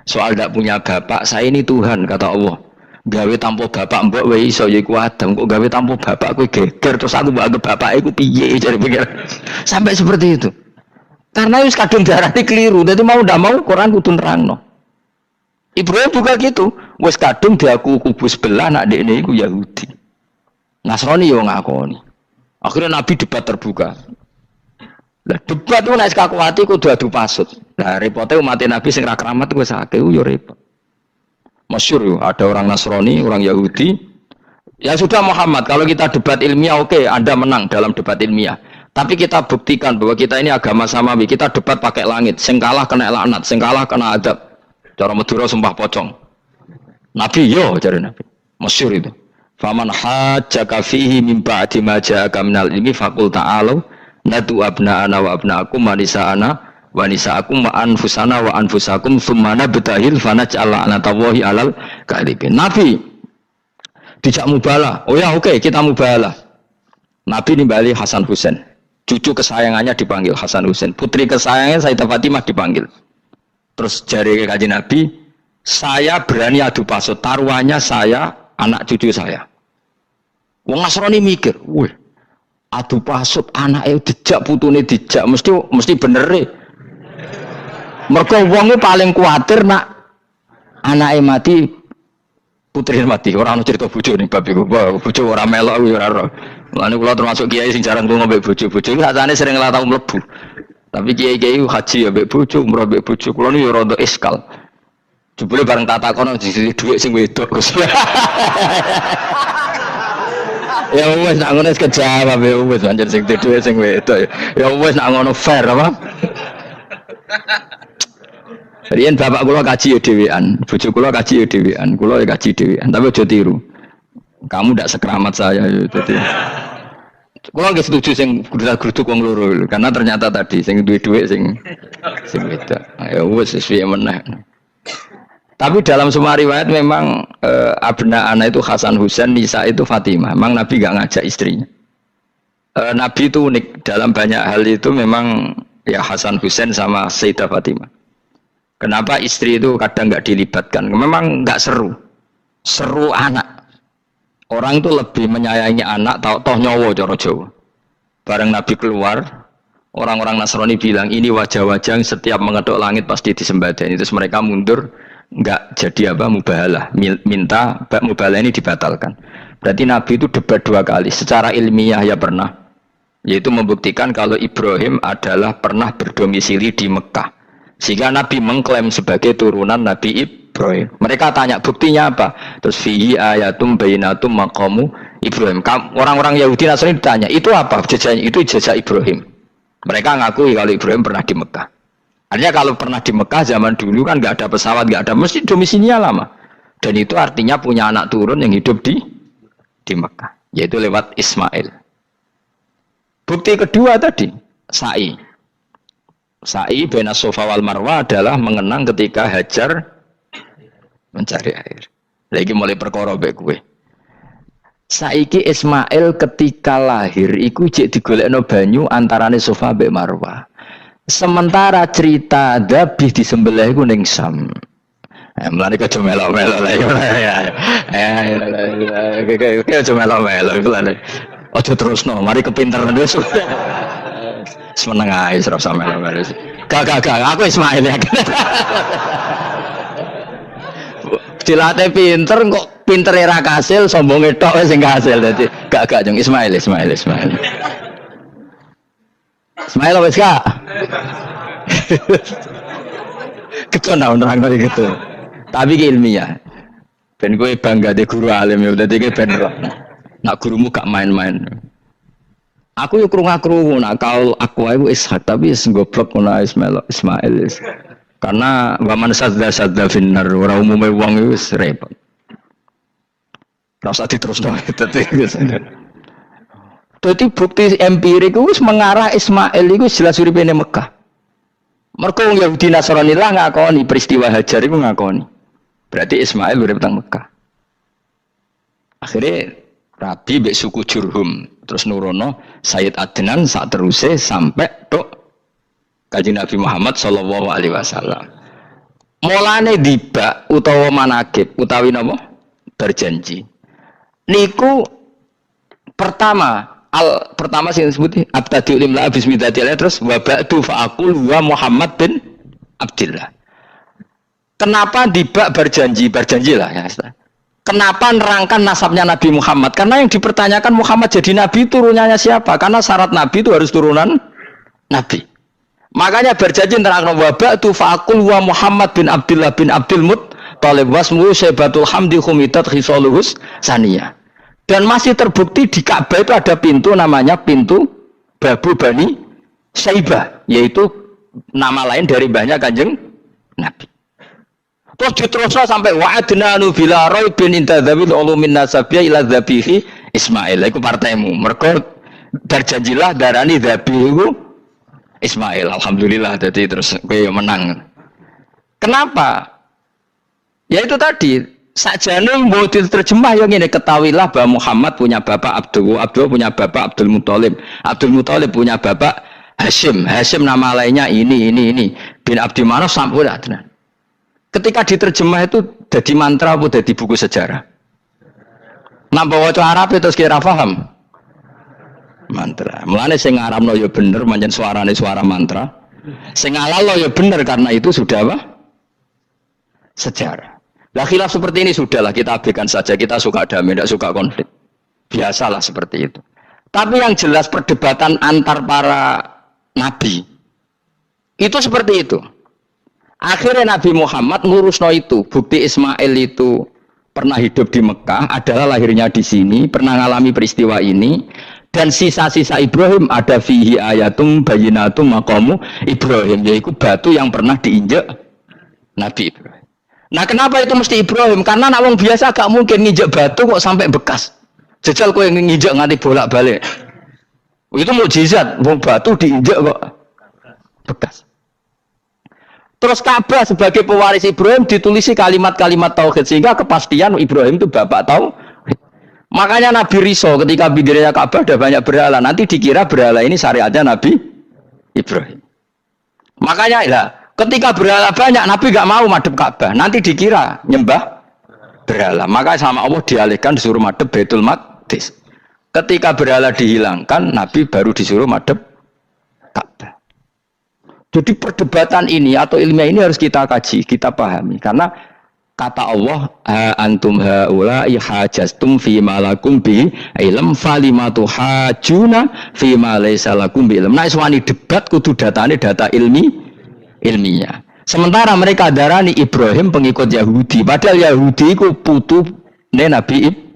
Soal tidak punya bapak, saya ini Tuhan, kata Allah. Gawe tanpa bapak mbok wae iso ya iku Adam, kok gawe tanpa bapak kowe geger terus aku mbok anggap bapak iku piye jare pikir. Sampai seperti itu. Karena wis kadung darane keliru, dadi mau ndak mau Quran kudu nerangno. Ibrahim juga gitu, wis kadung diaku kubu sebelah nak dekne iku Yahudi. Nasrani yo ngakoni. Akhirnya Nabi debat terbuka. Lah debat ku nek kakuati kudu adu pasut. Lah repote umat Nabi sing ra keramat wis akeh yo repot. Masyhur ada orang Nasrani, orang Yahudi. Ya sudah Muhammad, kalau kita debat ilmiah oke, Anda menang dalam debat ilmiah. Tapi kita buktikan bahwa kita ini agama samawi. Kita debat pakai langit, sing kalah kena laknat, sing kalah kena adab. Cara Madura sumpah pocong. Nabi yo cari Nabi. Masyhur itu. Faman hajjaka fihi min ba'di ma ja'aka minal ilmi faqul ta'alu nadu abna'ana wa abna'akum wa nisa'ana wa nisa'akum wa anfusana wa anfusakum thumma nabtahil fanaj'ala anatallahi alal kadhibin. Nabi dijak mubalah. Oh ya oke, kita mubalah. Nabi nimbali Hasan Husain. Cucu kesayangannya dipanggil Hasan Husain. Putri kesayangannya Sayyidah Fatimah dipanggil. Terus jari Kanjeng Nabi, saya berani adu pasut. Taruhannya saya, anak cucu saya. Wong Nasrani mikir, wih, adu pasut anake dijak putune dijak mesti bener e. Mergo wong paling kuatir nak anake mati, putrine mati. Ora ono cerita bojo ning bab iku. Bojo ora melok ora ora. Mulane kula termasuk kiai sing jarang lunga mbek bojo-bojo. Sakjane sering ora tau mlebu. Tapi kiai-kiai haji ya mbek bojo, umroh mbek bojo. Kula niku ya rada iskal. Jebule bareng tak takono dadi dhuwit sing wedok. Ya wis nak ngono kejawab ya wis anjir sing dhuwit sing wedok. Ya wis nak ngono fair apa? Riyen bapak kula kaji ya dhewean, bojo kula kaji ya dhewean, kula ya kaji dhewean, tapi aja tiru. Kamu ndak sekeramat saya ya dadi. Kula nggih setuju sing grudak-gruduk wong loro karena ternyata tadi sing duwe dhuwit sing wedok. Ya wis piye meneh. Tapi dalam semua riwayat memang abna ana itu Hasan Husain, Nisa itu Fatimah. Memang Nabi enggak ngajak istrinya. Nabi itu unik dalam banyak hal itu memang ya Hasan Husain sama Sayyidah Fatimah. Kenapa istri itu kadang nggak dilibatkan? Memang nggak seru, seru anak. Orang itu lebih menyayangi anak, toh nyowo cara Jawa. Bareng Nabi keluar, orang-orang Nasrani bilang ini wajah-wajah yang setiap mengetuk langit pasti disembadani. Terus mereka mundur, nggak jadi apa mubahalah, minta mubahalah ini dibatalkan. Berarti Nabi itu debat 2 kali. Secara ilmiah ya pernah, yaitu membuktikan kalau Ibrahim adalah pernah berdomisili di Mekah. Sehingga Nabi mengklaim sebagai turunan Nabi Ibrahim. Mereka tanya buktinya apa? Terus fihi ayatum bainatum maqamu Ibrahim. Orang-orang Yahudi Nasrani ditanya, itu apa? Jejaknya itu jejak Ibrahim. Mereka ngakui kalau Ibrahim pernah di Mekah. Artinya kalau pernah di Mekah zaman dulu kan nggak ada pesawat, nggak ada, mesti domisilinya lama. Dan itu artinya punya anak turun yang hidup di Mekah, yaitu lewat Ismail. Bukti kedua tadi, sa'i. Sa'i baina Safa wal Marwah adalah mengenang ketika Hajar mencari air. Lagi mulai perkara mbek kowe. Saiki Ismail ketika lahir iku jek digolekno banyu antarane Safa mbek Marwah. Sementara cerita Dabih disembelih iku ning Sam. Mulane kok aja melo-melo lah ya. Kok aja melo-melo iku lho. Aja terusno, mari kepinteran wis. Semeneng ae ora usah melo-melo. Gak, aku Ismail ya. Cilate pinter kok pinter ra kasil, sombonge tok wis sing kasil dadi gak jeng Ismail. Ismail wis gak? Ketona nerangno gitu. Tapi ki ilmiah. Ben kowe bangga de guru alim ya dadi ki ben nak gurumu gak main-main. Aku yo krungu-krungu nak kaul aku iku Ishaq tapi wis goblok ngono Ismail. Karena waman sadda finnar ora umume wong iku wis repot. Rasa diterusno dadi bukti empirik wis mengarah Ismail iku jelas uripe ning Mekah. Mergo wong Yahudi Nasrani lah ngakoni peristiwa Hajar iku ngakoni. Berarti Ismail urip teng Mekah. Akhirnya Rabi mbek suku Jurhum terus nurono Sayyid Adnan sak teruse sampai tok Kanjeng Nabi Muhammad sallallahu alaihi wasallam. Mulane dibak utawa manakib utawi napa? Berjanji. Niku pertama sing disebut abtadiul imla bismillah terus wa ba'du fa aqul wa Muhammad bin Abdillah. Kenapa dibak berjanjilah ya. Kenapa nerangkan nasabnya Nabi Muhammad? Karena yang dipertanyakan Muhammad jadi Nabi turunannya siapa? Karena syarat Nabi itu harus turunan Nabi. Makanya berjanji nerangkan wa ba'du fa aqul wa Muhammad bin Abdillah bin Abdul Muttalib wasmu Syaibatul Hamdi khumitat khisaluhus saniyah. Dan masih terbukti di Ka'bah itu ada pintu namanya pintu Babu Bani Syaibah, yaitu nama lain dari banyak Kanjeng Nabi. Terus diterusnya sampai wa'adnanu bila raibin intadzawil ulumin nasabiyah ila dzabihi Ismail. Iku partaimu. Mergo berjanjilah darani dzabihu Ismail. Alhamdulillah jadi terus kowe menang. Kenapa? Ya itu tadi sajane mau diterjemah yang ini ketahuilah bahwa Muhammad punya bapak Abdul punya bapak Abdul Muthalib punya bapak Hashim nama lainnya ini bin Abdi Manaf sampai Adnan. Ketika diterjemah itu jadi mantra apa jadi buku sejarah? Nambah waca Arab itu kira paham? Mantra. Mulane sing ngaramno ya bener pancen suarane suara mantra. Sing ngalalo ya bener karena itu sudah apa? Sejarah. Lah khilaf seperti ini sudahlah kita abaikan saja, kita suka damai, tidak suka konflik. Biasalah seperti itu. Tapi yang jelas perdebatan antar para nabi itu seperti itu. Akhirnya Nabi Muhammad ngurusno itu. Bukti Ismail itu pernah hidup di Mekah, adalah lahirnya di sini, pernah mengalami peristiwa ini. Dan sisa-sisa Ibrahim ada fihi ayatum bayinatum maqamu Ibrahim, yaitu batu yang pernah diinjak Nabi Ibrahim. Nah kenapa itu mesti Ibrahim? Karena nak wong biasa gak mungkin nginjek batu kok sampai bekas. Jajal kowe nginjek nganti bolak-balik. Itu mukjizat, wong batu diinjek kok bekas. Terus Ka'bah sebagai pewaris Ibrahim ditulisi kalimat-kalimat tauhid sehingga kepastian Ibrahim itu bapak tauhid. Makanya Nabi Riso ketika bidirnya Ka'bah ada banyak berhala, nanti dikira berhala ini syariatnya Nabi Ibrahim. Makanya lah ketika berhala banyak Nabi gak mau madhep Ka'bah, nanti dikira nyembah berhala. Maka sama Allah dialihkan disuruh madhep Baitul Maqdis. Ketika berhala dihilangkan, Nabi baru disuruh madhep Ka'bah. Jadi perdebatan ini atau ilmiah ini harus kita kaji, kita pahami. Karena kata Allah, antum haula'i hajastum fima lakum bi ilm falimatu hajuna fima laysa lakum bi ilm. Nah, iswani debat kudu datane data ilmiah. Sementara mereka darani Ibrahim pengikut Yahudi, padahal Yahudi iku putune Nabi Ibrahim.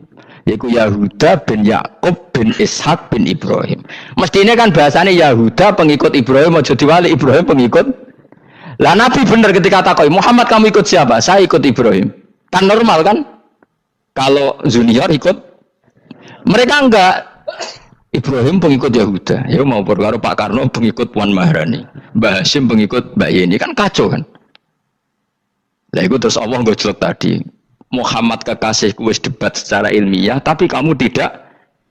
Yaitu Yahuda bin Yakub bin Ishak bin Ibrahim. Mestinya kan bahasanya Yahuda pengikut Ibrahim, mau jadi wali Ibrahim pengikut. Lah Nabi benar ketika takoi Muhammad kamu ikut siapa? Saya ikut Ibrahim. Kan normal kan? Kalau junior ikut, mereka enggak. Ibrahim pengikut Yahuda. Ya mau perkara Pak Karno pengikut Puan Maharani, Mbah Hashim pengikut Mbak Yeni, kan kacau kan? Lah itu terus Allah gojlok tadi. Muhammad kekasihku wis debat secara ilmiah, tapi kamu tidak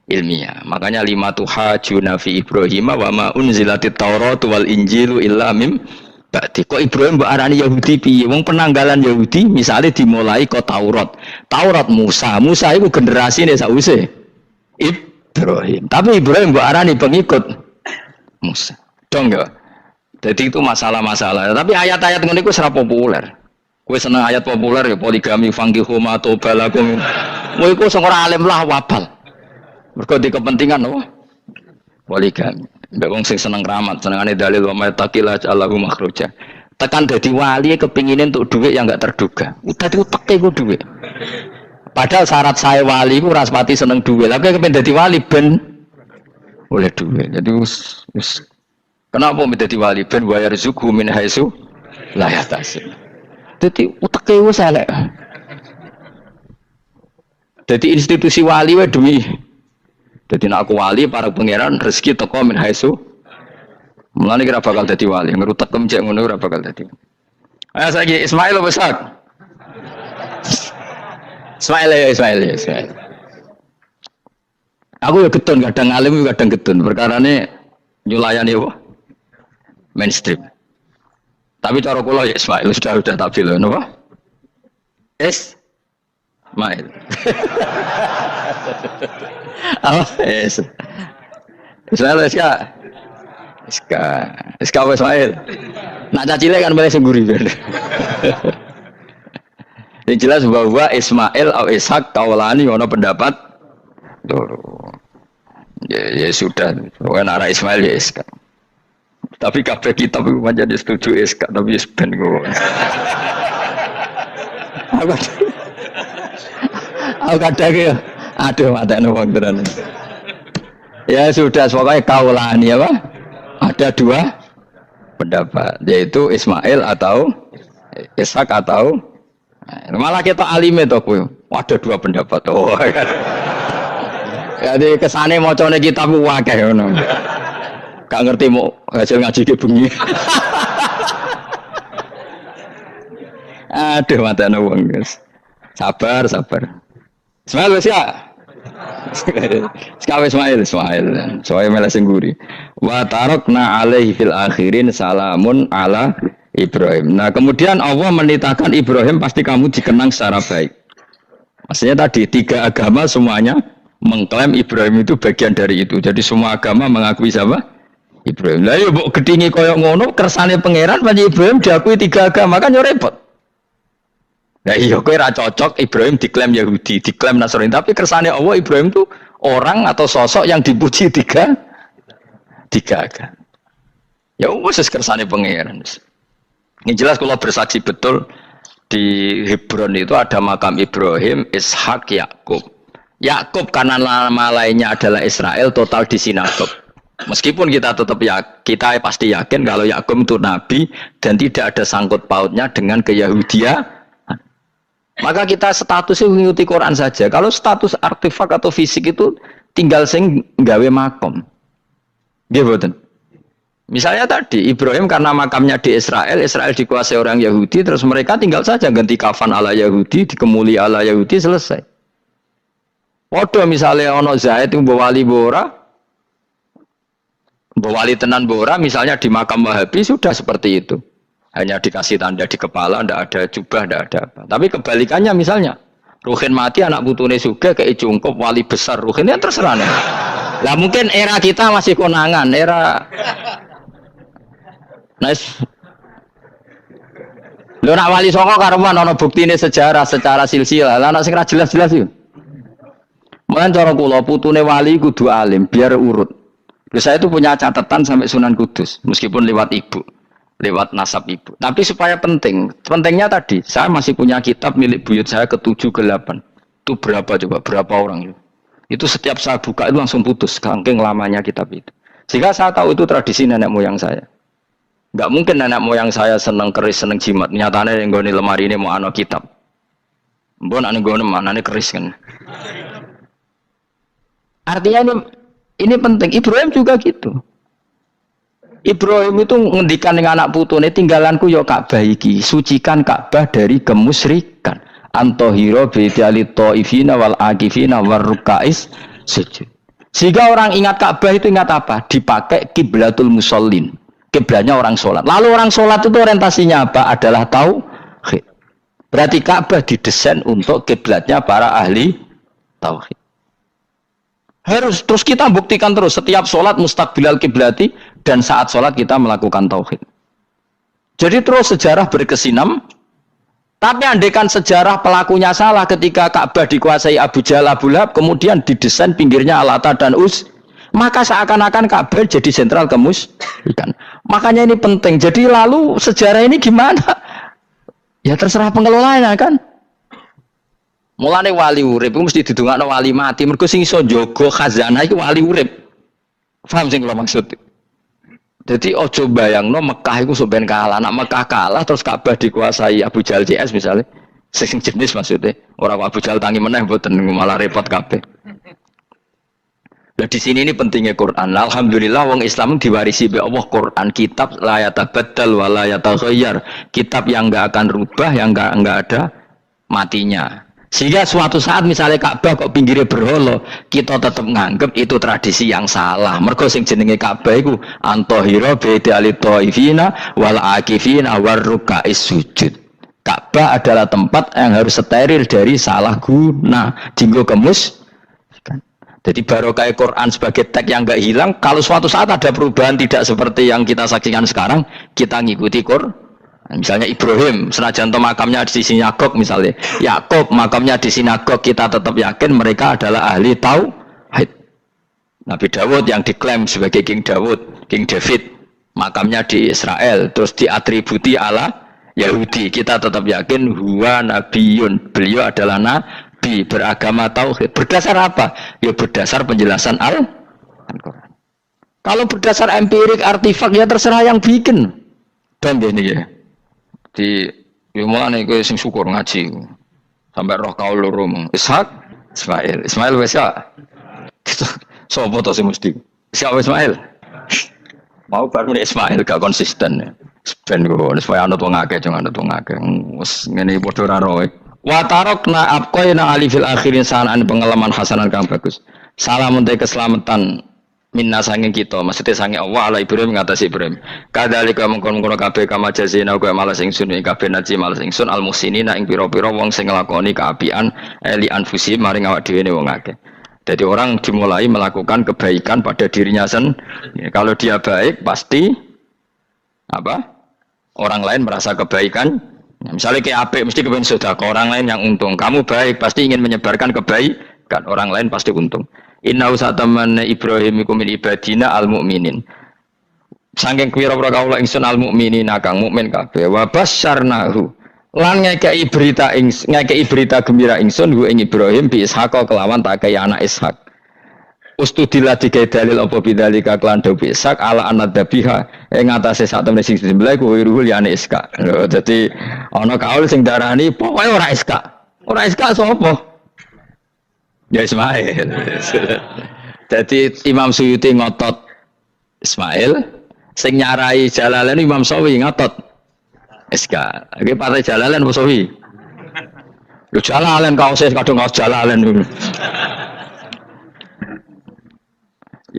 ilmiah. Makanya lima tuhajuna fi Ibrahim wa ma unzilatit Taurat wal Injilu illa mim ba'di. Kok Ibrahim mbok arani Yahudi piye? Wong penanggalan Yahudi misalnya dimulai kok Taurat. Taurat Musa. Musa iku generasine sause Ibrahim. Tapi Ibrahim mbok arani pengikut Musa. Dong enggak? Jadi itu masalah-masalah. Tapi ayat-ayat ngono iku ora populer. Kowe seneng ayat populer ya poligami fangkihu ma tobalakum. Kowe iku sing ora alim lah wabal. Mergo di kepentingan apa? Poligami. Mbak wong sing seneng keramat, senengane dalil wa may taqila Allahu makhruja. Tekan dadi wali kepingin untuk duit yang enggak terduga. Udah diuteke ku duit. Padahal syarat saya wali ku ora pati seneng duit. Lah kepen dadi wali ben oleh duit. Jadi wis kenapa menjadi wali ben wa yarzuqhu min haitsu la yahtasib. Dadi uteke wis elek. Dadi institusi wali wae duwi. Dadi nek aku wali para pangeran rezeki teko min haitsu. Mulane kira bakal dadi wali, ngerutek kemjek ngono ora bakal dadi. Ayo saiki Ismail besar. Ismail. Aku ya getun kadang alim kadang getun. Perkarane nyulayani apa? Mainstream. Tapi cara kula ya Ismail sudah tak bilang napa? Ismail. Ismail Iska Ismail. Nak cacile kan boleh sengguri. Yang jelas bahwa Ismail atau Ishak kaulani ono pendapat ya sudah. Pokoknya arah Ismail ya Ishak. Tapi kabeh kitab itu menjadi setuju Ishak tapi ben kok. Aku kadang ya aduh matane wong tenan. Ya sudah pokoknya kaulani apa? Ada dua pendapat yaitu Ismail atau Ishak atau malah kita alime to kowe. Ada dua pendapat. Oh kan. Jadi kesane macane kitab akeh ngono. Gak ngerti mau hasil ngaji ke bengi. Aduh matane wong guys. Sabar. Ismail wis ya. Sekawe Ismail. Soale mele sing nguri. Wa tarakna alaihi fil akhirin salamun ala Ibrahim. Nah, kemudian Allah menitahkan Ibrahim pasti kamu dikenang secara baik. Maksudnya tadi tiga agama semuanya mengklaim Ibrahim itu bagian dari itu. Jadi semua agama mengakui siapa? Ibrahim. Lah yo mbok gedhingi kaya ngono kersane pangeran panjenengan Ibrahim diakui tiga agama kan yo repot. Lah iya kowe ra cocok Ibrahim diklaim Yahudi, diklaim Nasrani, tapi kersane Allah Ibrahim itu orang atau sosok yang dipuji tiga agama. Ya wis kersane pangeran. Ini jelas kalau bersaksi betul di Hebron itu ada makam Ibrahim, Ishak, Yakub. Yakub karena nama lainnya adalah Israel, total di sinagog. Meskipun kita tetap kita pasti yakin kalau Yakub itu nabi dan tidak ada sangkut pautnya dengan keyahudian. Maka kita statusnya mengikuti Quran saja. Kalau status artefak atau fisik itu tinggal sing gawe makom. Gitu. Misalnya tadi Ibrahim karena makamnya di Israel dikuasai orang Yahudi, terus mereka tinggal saja ganti kafan ala Yahudi, dikemuli ala Yahudi, selesai. Waduh misalnya ono Zaid itu bawa wali tenan bora, misalnya di makam Wahabi sudah seperti itu, hanya dikasih tanda di kepala, ndak ada jubah, ndak ada apa. Tapi kebalikannya misalnya Ruhin mati anak putune suga kayak cungkup wali besar Ruhin ya terserah nih. Lah mungkin era kita masih konangan, era nice. Lho nak wali songo karuan ana buktine sejarah secara silsilah. Lah nak sing ra jelas-jelas yo. Mulane cara kula putune wali kudu alim biar urut. Lho saya itu punya catatan sampai Sunan Kudus meskipun lewat ibu, lewat nasab ibu. Tapi supaya pentingnya tadi saya masih punya kitab milik buyut saya ke-7 ke-8. Itu berapa coba? Berapa orang? Itu setiap saya buka itu langsung putus saking lamanya kitab itu. Sehingga saya tahu itu tradisi nenek moyang saya. Enggak mungkin nenek moyang saya seneng keris, seneng jimat. Nyatanya yang goni lemari ini mau ano kitab. Mbon ane goni mana ane keris kan. Artinya ini penting. Ibrahim juga gitu. Ibrahim itu ngendikan dengan anak putune tinggalanku yo Ka'bah iki, sucikan Ka'bah dari kemusyrikan. Antohiro bidali ta'ifina wal akifina war rukais sujud. Sehingga orang ingat Ka'bah itu ingat apa? Dipakai kiblatul musallin. Kiblatnya orang sholat. Lalu orang sholat itu orientasinya apa? Adalah tauhid. Berarti Ka'bah didesain untuk kiblatnya para ahli tauhid. Harus terus kita buktikan terus setiap sholat mustaqbilal kiblati dan saat sholat kita melakukan tauhid. Jadi terus sejarah berkesinam. Tapi andaikan sejarah pelakunya salah ketika Ka'bah dikuasai Abu Jahal Abu Lahab, kemudian didesain pinggirnya Al-Ata dan Uz, maka seakan-akan Ka'bah jadi sentral kemusyrikan. Makanya ini penting. Jadi lalu sejarah ini gimana? Ya terserah pengelolanya kan. Mulane wali urip iku mesti didongakno wali mati. Mergo sing iso njaga khazanah iku wali urip. Paham sing kula maksud? Jadi ojo bayangno Mekah itu sampean kalah. Nak Mekah kalah terus Ka'bah dikuasai Abu Jahal CS misalnya. Sing jenis maksudnya. Orang Abu Jahal tangi meneh mboten malah repot kabeh. Nah di sini ini pentingnya Quran. Alhamdulillah wong Islam diwarisi be Allah Quran, kitab la yatabaddal wa la yatakhayyar. Kitab yang enggak akan rubah, yang enggak ada matinya. Sehingga suatu saat misalnya Ka'bah kok pinggirnya berhala, kita tetap nganggep itu tradisi yang salah. Mergo sing jenenge Ka'bah iku antahira bidali thaifina wal akifina warruka'is sujud. Ka'bah adalah tempat yang harus steril dari salah guna, dinggo kemus. Jadi barokah Quran sebagai teks yang enggak hilang, kalau suatu saat ada perubahan tidak seperti yang kita saksikan sekarang, kita ngikuti Quran. Misalnya Ibrahim, senajan to makamnya di sinagog misalnya, Yakub makamnya di sinagog, kita tetap yakin mereka adalah ahli tauhid. Nabi Dawud yang diklaim sebagai King Dawud, King David, makamnya di Israel, terus diatributi ala Yahudi, kita tetap yakin huwa nabiyun, beliau adalah nabi beragama tauhid. Berdasar apa? Ya berdasar penjelasan Al-Quran. Kalau berdasar empirik artifak ya terserah yang bikin. Dan ini ya. Di mulane kowe sing syukur ngaji sampai roh kaul loro Ishak Ismail wis ya sapa to sing mesti Ishak Ismail mau baru Ismail gak konsisten ben kok supaya anut wong akeh jangan anut wong akeh wis ngene padha ora roe wa tarakna abqaina ali fil akhirin sanan pengalaman hasanan kang bagus salamun te keselamatan minna sanging kita maksudnya sanging Allah ala Ibrahim ngatasi Ibrahim kadhalika mengkon-mengkon kabeh kama jazina kaya malas ingsun ing kabeh naji malas ingsun al muhsinina ing pira-pira wong sing nglakoni kaapian li anfusi maring awak dhewe wong akeh. Jadi orang dimulai melakukan kebaikan pada dirinya sendiri. Kalau dia baik pasti apa? Orang lain merasa kebaikan. Misalnya kayak apik mesti kepengin sedekah, orang lain yang untung. Kamu baik pasti ingin menyebarkan kebaikan, orang lain pasti untung. Inna usataman Ibrahim iku min ibadina al-mu'minin. Saking pira-pira kaula ingsun al-mu'minin kang mukmin kabeh. Wa basyarnahu. Lan ngekeki berita gembira ingsun hu ing Ibrahim bi Ishaq kelawan tak kaya anak Ishaq. Ustudillah dikai dalil apa bidzalika klan dawu Ishaq ala anadzabiha ing atase sak temene sing disembelih ku ruhul ya anak Ishaq. Dadi ana kaul sing darani pokoke ora Ishaq. Ora Ishaq sapa? Ya Ismail. Jadi Imam Suyuti ngotot Ismail, sing nyarai Jalalain Imam Sawi ngotot Iska. Iki partai Jalalain apa Sawi? Lu Jalalain kaos kadung kaos Jalalain dulu.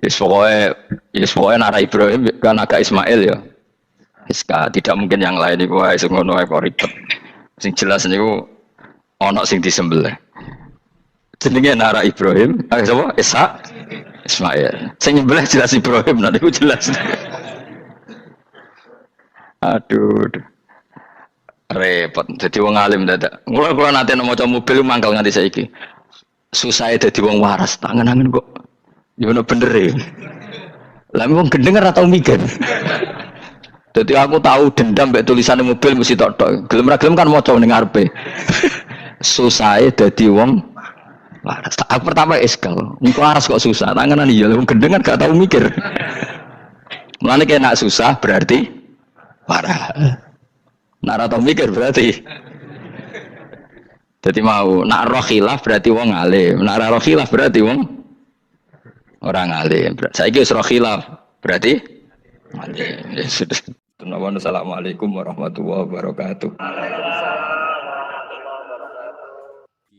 Yes pokoknya nara Ibrahim kan agak Ismail ya. Iska tidak mungkin yang lain iku wae sing ngono wae kok ribet. Sing jelas niku ana sing disembelih. Jenenge nara Ibrahim, sapa? Ishak, Ismail. Sing nyembelih jelas Ibrahim, nanti ku jelas. Aduh. Repot. Jadi wong alim dadak. Kula nate maca mobil mangkal nganti saiki. Susah dadi wong waras, tangan-tangan kok. Ya ono bener e. Lah wong gendeng ora tau mikir. Jadi aku tahu dendam mbek tulisan mobil mesti tok-tok. Gelem ra gelem kan maca ning ngarepe. Susah dadi wong waras. Aku pertama eskal, engko waras kok susah. Tanganan iya, wong gendeng kan gak tau mikir. Mulane kena susah berarti waras. Nak ora tau mikir berarti. Jadi mau nak roh khilaf berarti wong alim, nak ora roh khilaf berarti wong orang alim. Saiki wis roh khilaf berarti alim. Ya sudah. Assalamualaikum warahmatullahi wabarakatuh.